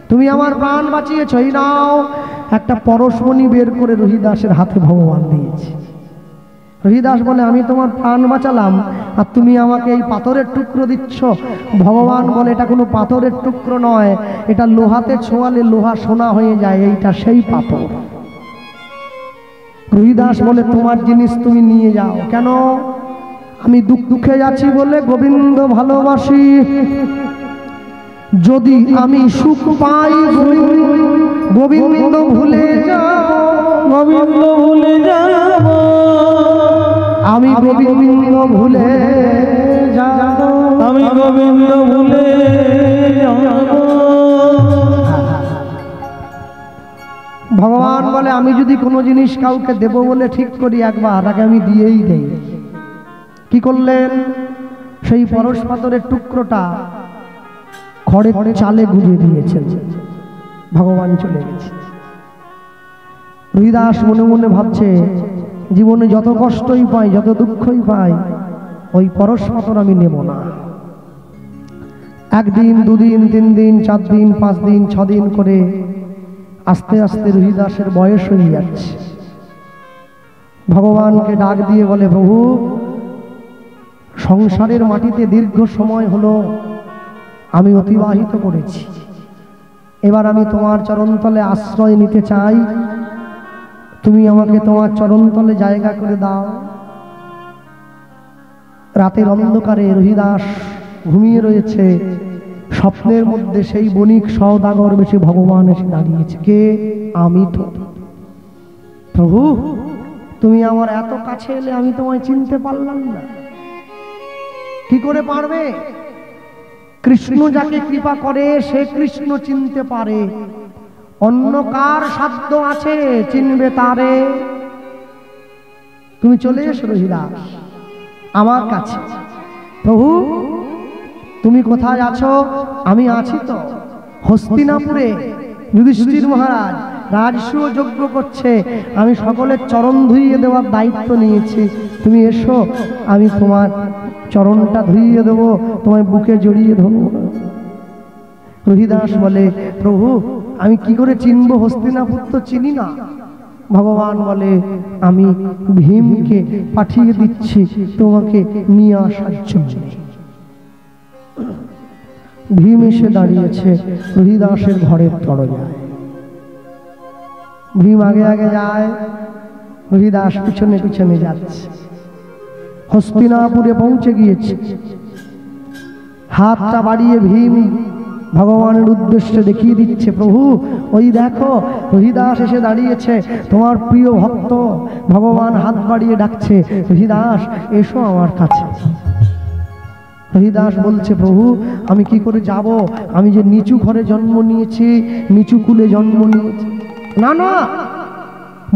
তুমি আমার প্রাণ বাঁচিয়েছ, এই নাও। একটা পরশমণি বের করে রহিদাসের হাতে ভগবান দিয়েছে। রহিদাস বলে, আমি তোমার প্রাণ বাঁচালাম আর তুমি আমাকে এই পাথরের টুকরো দিচ্ছ? ভগবান বলে, এটা কোনো পাথরের টুকরো নয়, এটা লোহাতে ছোঁয়ালে লোহা সোনা হয়ে যায়, এইটা সেই পাথর। রহিদাস বলে, তোমার জিনিস তুমি নিয়ে যাও। কেন? আমি দুঃখে যাচ্ছি বলে গোবিন্দ ভালোবাসি, যদি আমি সুখ পাই গোবিন্দ ভুলে যাব, গোবিন্দ ভুলে যাব, আমি গোবিন্দ ভুলে যাব, আমি গোবিন্দ ভুলে যাব। ভগবান বলে, আমি যদি কোনো জিনিস কাউকে দেব বলে ঠিক করি একবার, তাকে আমি দিয়েই দেই। কি করলেন? সেই পরশ পাথরের টুকরোটা খড়ে চালে গুঁজে দিয়েছেন। ভগবান চলে গেছে। হরিদাস মনে মনে ভাবছে, জীবনে যত কষ্টই পাই, যত দুঃখই পাই, ওই পরশপাথর আমি নেব না। একদিন, দুদিন, 3 দিন, 4 দিন, 5 দিন, 6 দিন করে আস্তে আস্তে রোহিদাসের বয়স হয়ে যাচ্ছে। ভগবানকে ডাক দিয়ে বলে, প্রভু, সংসারের মাটিতে দীর্ঘ সময় হলো আমি অতিবাহিত করেছি, এবার আমি তোমার চরণতলে আশ্রয় নিতে চাই, তুমি আমাকে তোমার চরণতলে জায়গা করে দাও। রাতের অন্ধকারে রোহিদাস ঘুমিয়ে রয়েছে, স্বপ্নের মধ্যে সেই বণিক সওদাগর বেশি ভগবান এসে দাঁড়িয়েছে। কে? আমি তো। প্রভু, তুমি আমার এত কাছে এলে আমি তোমায় চিনতে পারলাম না। কি করে পারবে? কৃষ্ণ যাকে কৃপা করে সে কৃষ্ণ চিনতে পারে, অন্য কার সাধ্য আছে চিনবে তারে? তুমি চলে এসো রোহিদাস আমার কাছে। প্রভু, তুমি কোথায় আছো? আমি আছি তো হস্তিনাপুরে, যুধিষ্ঠির মহারাজ রাজসূয় যজ্ঞ করছে, আমি সকলের চরণ ধুইয়ে দেওয়ার দায়িত্ব নিয়েছি। তুমি এসো, আমি তোমার চরণটা ধুইয়ে দেবো, তোমায় বুকে জড়িয়ে ধরবো। রোহিদাস বলে, প্রভু, আমি কি করে চিনবো? হস্তিনাপুর তো চিনি না। ভগবান বলে, আমি ভীমকে পাঠিয়ে দিচ্ছি তোমাকে নিয়ে আসার জন্য। ভীম এসে দাঁড়িয়েছে রোহিদাসের ঘরের দরজায়। ভীম আগে আগে যায়, রোহিদাস পিছনে পিছনে যাচ্ছে। হস্তিনাপুরে পৌঁছে গিয়েছে। হাতটা বাড়িয়ে ভীম ভগবানের উদ্দেশ্যে দেখিয়ে দিচ্ছে, প্রভু, ওই দেখো রোহিদাস এসে দাঁড়িয়েছে, তোমার প্রিয় ভক্ত। ভগবান হাত বাড়িয়ে ডাকছে, রোহিদাস এসো আমার কাছে। রোহিদাস বলছে, প্রভু, আমি কি করে যাব? আমি যে নিচু ঘরে জন্ম নিয়েছি, নিচু কুলে জন্ম নিয়েছি। না না,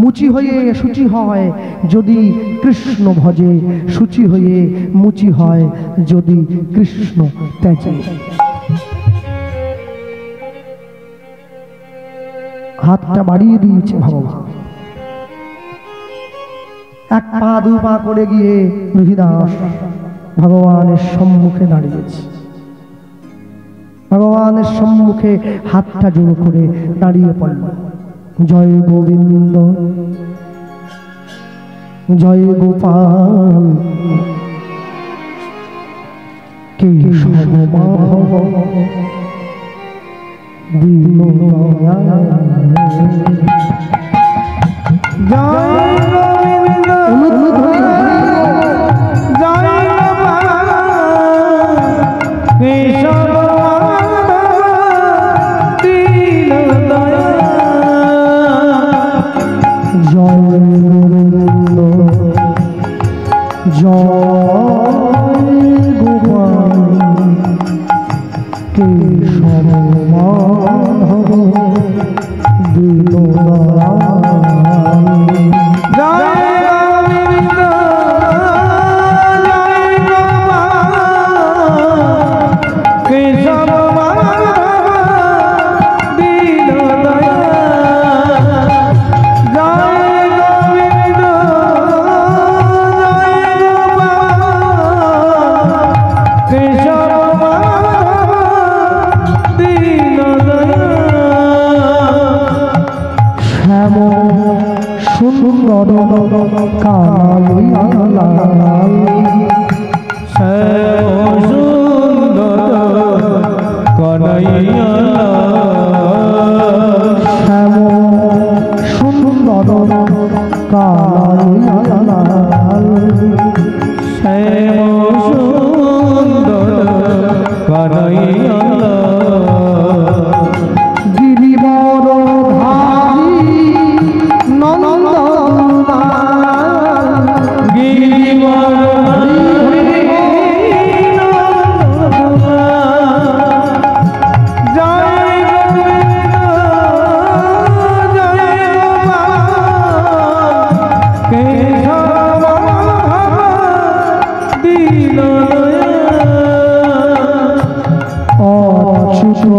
মুচি হয়ে শুচি হয় যদি কৃষ্ণ ভজে, শুচি হয়ে মুচি হয় যদি কৃষ্ণ ত্যাজে। হাতটা বাড়িয়ে দিয়েছে ভগবান। 1 পা 2 পা করে গিয়ে রোহিদাস ভগবানের সম্মুখে দাঁড়িয়েছে। ভগবানের সম্মুখে হাতটা জোড় করে দাঁড়িয়ে পড়ল। জয় গোবিন্দ, জয় গোপাল, কেশব মাধব দীনদয়াল। জয় গোবিন্দ, জয় গোপাল, কেশব মাধব দীনদয়াল। জয় গোবিন্দ, জয় গোপাল, কেশব মাধব দীনদয়াল। সুন্দর কানাইয়ালাল, শ্যাম সুন্দর কানাইয়ালাল, শ্যাম সুন্দর কানাইয়ালাল, শ্যাম সুন্দর কানাইয়ালাল। গিরিবর ধারী নন্দলাল, গিরিবর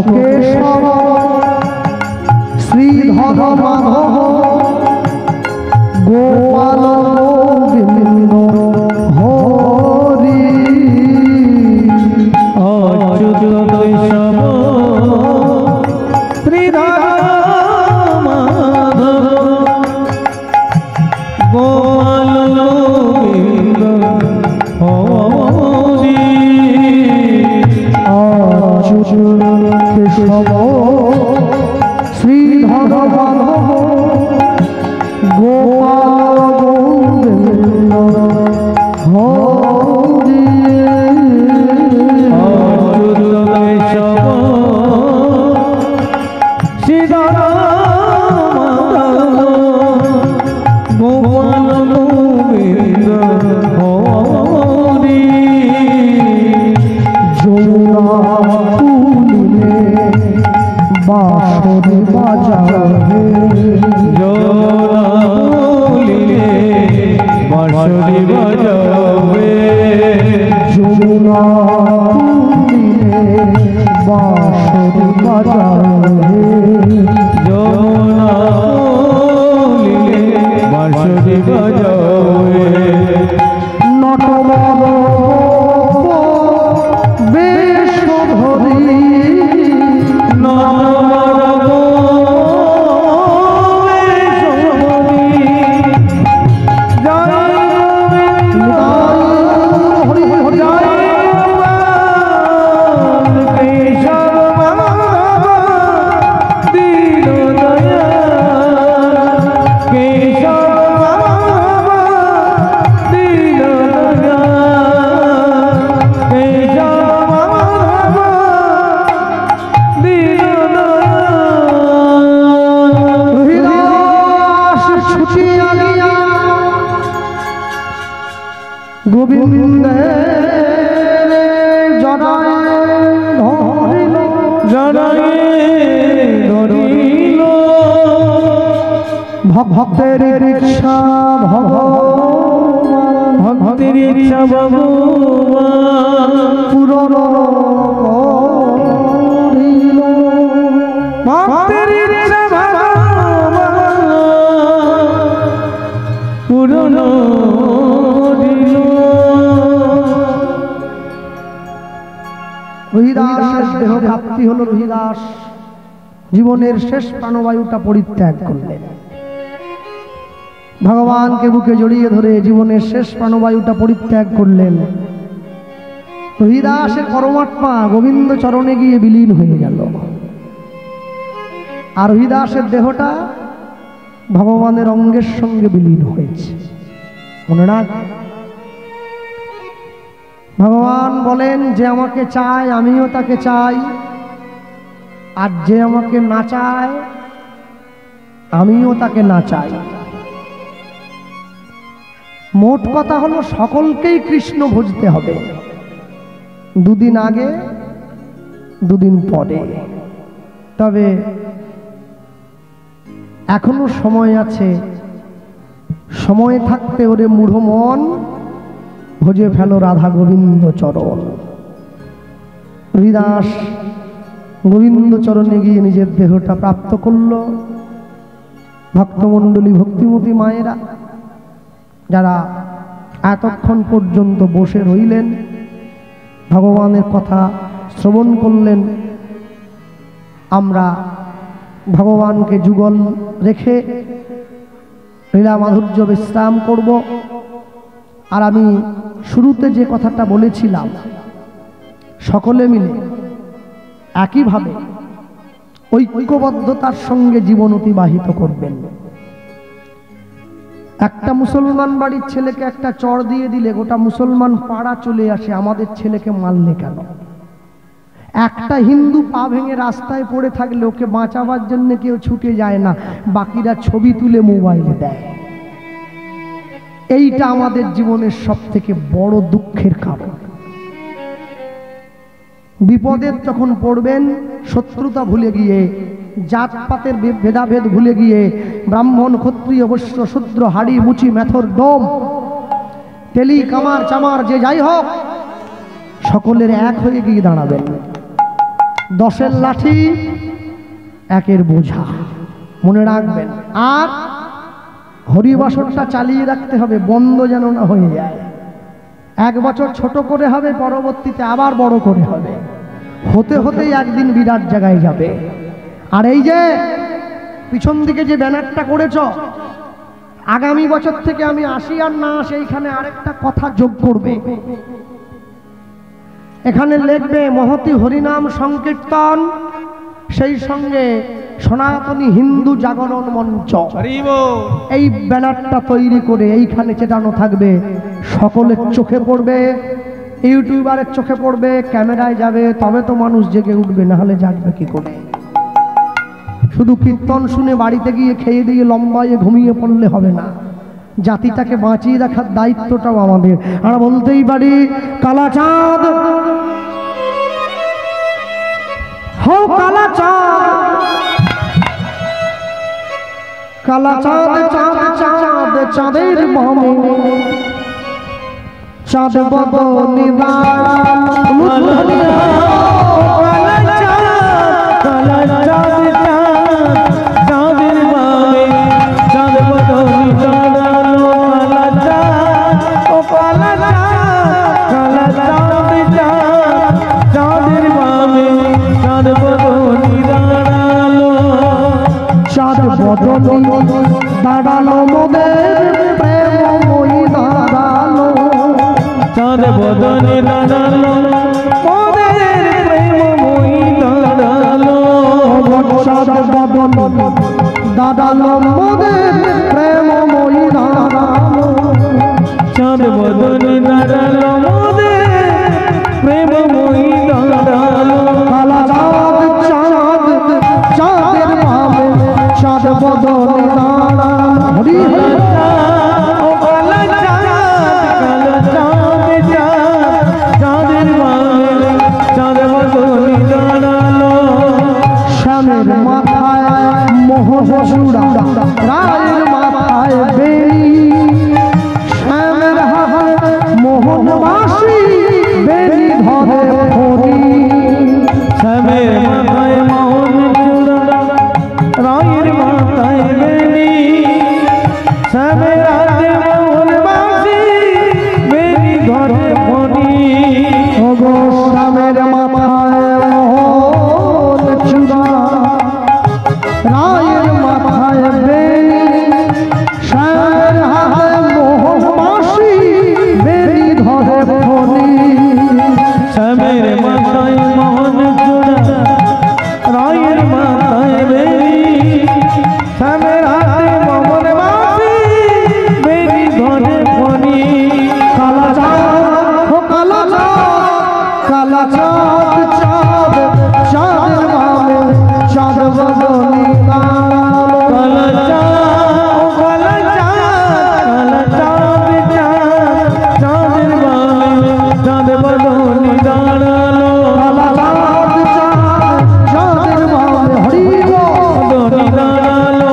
কেশব শ্রীধর মাধব গোপাল গোবিন্দ হরি অচ্যুতই সব শ্রীধর মাধব গোপাল গোবিন্দ হরি অচ্যুত কেশব শ্রীধর মাধব গোপাল গোবিন্দ হরি বাঁশরি বাজাবে বাঁশরি বাজাবে যমুনা তুলিলে বাঁশরি বাজাবে যমুনা তুলিলে বাঁশরি বাজাবে নটবর বেশ ধরি গোবিন্দের জড়ায় ধরিল ভক্তের ইচ্ছা ভক্তের ইচ্ছা ভগবান পূরণ করিল ভক্তের ইচ্ছা ভগবান পূরণ রহিদাসের দেহ প্রাপ্তি হলো। রহিদাস জীবনের শেষ প্রাণবায়ুটা পরিত্যাগ করলেন। ভগবানকে বুকে জড়িয়ে ধরে জীবনের শেষ প্রাণবায়ুটা পরিত্যাগ করলেন। রহিদাসের পরমাত্মা গোবিন্দ চরণে গিয়ে বিলীন হয়ে গেল। আর রহিদাসের দেহটা ভগবানের অঙ্গের সঙ্গে বিলীন হয়েছে। মনে রাখ, ভগবান বলেন যে আমাকে চায় আমিও তাকে চাই, আর যে আমাকে না চায় আমিও তাকে না চাই। মোট কথা হলো সকলকেই কৃষ্ণ ভজতে হবে, দুদিন আগে দুদিন পরে। তবে এখনো সময় আছে, সময় থাকতে ওরে মূঢ় মন ভজে ফেলো রাধা গোবিন্দ চরণ। হরিদাস গোবিন্দ চরণে গিয়ে নিজের দেহটা প্রাপ্ত করল। ভক্তমণ্ডলী ভক্তিমতী মায়েরা যারা এতক্ষণ পর্যন্ত বসে রইলেন, ভগবানের কথা শ্রবণ করলেন, আমরা ভগবানকে যুগল রেখে লীলা মাধুর্য বিশ্রাম করব। আর আমি শুরুতে যে কথাটা বলেছিলাম, সকলে মিলে একইভাবে ঐক্যবদ্ধতার সঙ্গে জীবন অতিবাহিত করবেন। একটা মুসলমান বাড়ির ছেলেকে একটা চড় দিয়ে দিলে গোটা মুসলমান পাড়া চলে আসে, আমাদের ছেলেকে মারলে কেন? একটা হিন্দু পা ভেঙে রাস্তায় পড়ে থাকলে ওকে বাঁচাবার জন্য কেউ ছুটে যায় না, বাকিরা ছবি তুলে মোবাইলে দেয়। এইটা আমাদের জীবনের সব থেকে বড় দুঃখের কারণ। বিপদের যখন পড়বেন, শত্রুতা ভুলে গিয়ে, জাতপাতের ভেদাভেদ ভুলে গিয়ে, ব্রাহ্মণ ক্ষত্রিয় বৈশ্য শূদ্র হাড়ি মুচি মেথর ডোম তেলি কামার চামার যে যাই হোক, সকলের এক হয়ে গিয়ে দাঁড়াবেন। 10-এর লাঠি 1-এর বোঝা, মনে রাখবেন। আর হরিবাসরটা চালিয়ে রাখতে হবে, বন্ধ যেন না হয়ে যায়। 1 বছর ছোট করে হবে, পরবর্তীতে আবার বড় করে হবে। হতে হতেই একদিন বিরাট জায়গায় যাবে। আর এই যে পিছন দিকে যে ব্যানারটা করেছ, আগামী বছর থেকে আমি আসি আর না আসি এইখানে আরেকটা কথা যোগ করবে। এখানে লিখবে মহতি হরিনাম সংকীর্তন, সেই সঙ্গে সনাতনী হিন্দু জাগরণ মঞ্চ। এই ব্যানারটা তৈরি করে এইখানে চেটানো থাকবে, সকলের চোখে পড়বে, ইউটিউবারের চোখে পড়বে, ক্যামেরায় যাবে, তবে তো মানুষ জেগে উঠবে, না হলে জাগবে কি করে? শুধু কীর্তন শুনে বাড়িতে গিয়ে খেয়ে দিয়ে লম্বাইয়ে ঘুমিয়ে পড়লে হবে না, জাতিটাকে বাঁচিয়ে রাখার দায়িত্বটাও আমাদের। আমরা বলতেই পারি কালাচাঁদ হো কালাচাঁদ, কালাচাঁদ চাঁদ চাঁদ চাঁদের বামে চাঁদ বদনি দাঁড়ালো মোদের প্রেমময়ী দাঁড়ালো, চাঁদ বদনে দাঁড়ালো মোদের প্রেমময়ী দাঁড়ালো, চাঁদ বদন দাঁড়ালো মোদের প্রেমময়ী দাঁড়ালো, চাঁদ বদনে দাঁড়ালো মোদের প্রেমময়ী দাঁড়ালো, কালাচাঁদ চাঁদ চাঁদের বামে চাঁদ বদনে দাঁড়ালো। হরি হরি শ্যামের মাথায় মোহন চূড়া, রায়ের মাথায় বেনি, শ্যামের হাতে মোহন বাসি, বেনি ধরে ফণি, শ্যামের মাথায় মোহন চূড়া, রায়ের মাথায় বেনি, শ্যামের হাতে মোহন বাসি, বেনি ধরে ফণি, ওগো শ্যামের মাথায় মোহন চূড়া, রায়ের মাথায় বেনি, শ্যামের হাতে মোহন বাসি, বেনি ধরে ফণি, শ্যামের মাথায় মোহন চূড়া, রায়ের মাথায় বেনি, শ্যামের হাতে মোহন বাসি, বেনি ধরে ফণি, কালাচাঁদ ও কালাচাঁদ, কালাচাঁদ চাঁদ চাঁদের বামে চাঁদ বদনি দাঁড়ালো, চাঁদের বামে চাঁদ বদনি দাঁড়ালো, কালাচাঁদ চাঁদ চাঁদের বামে হরি বল, বদনি দাঁড়ালো,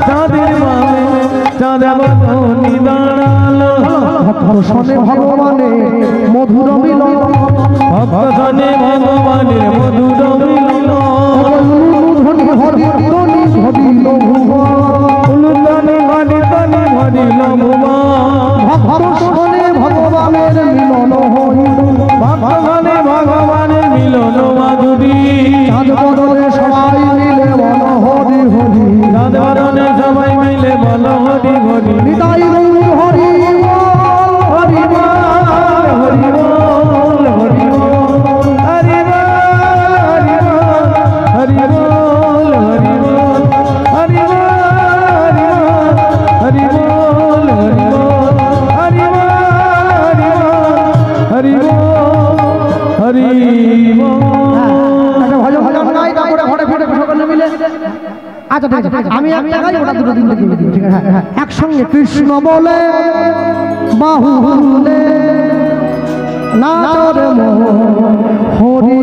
চাঁদের বামে চাঁদ বদনি দাঁড়ালো, ভক্তসনে ভগবানে মধুর মিলন, ভক্তসনে ভগবানের মধুর মিলন, ধ্বনি হরি ধ্বনি ভবিল উলুধ্বনি ঘনি ধ্বনি ভরিল ভুবন, ভক্তসনে ভগবানের মিলন হইল, ভগবানে ভগবানের মিলন মাধুরী, চাঁদ বদনে সবাই মিলে বল হরি হরি, চাঁদ বদনে সবাই মিলে বল হরি হরি, নিতাই গৌর হরি বল, হরি বল হরি বল হরি বল, হরি বল হরি বল হরি বল, হরি বল হরি বল হরি বল, হরি বল হরি বল হরি বল। একটা ভজন ভজন গাই, তারপরে ঘরে ফিরে সকলে মিলে। আচ্ছা ঠিক আছে, আমি একটা গাই, ওটা দুটো দিন থেকে দিই, ঠিক আছে? হ্যাঁ হ্যাঁ, একসঙ্গে কৃষ্ণ বলে বাহুলে নাচরে মোহ হরি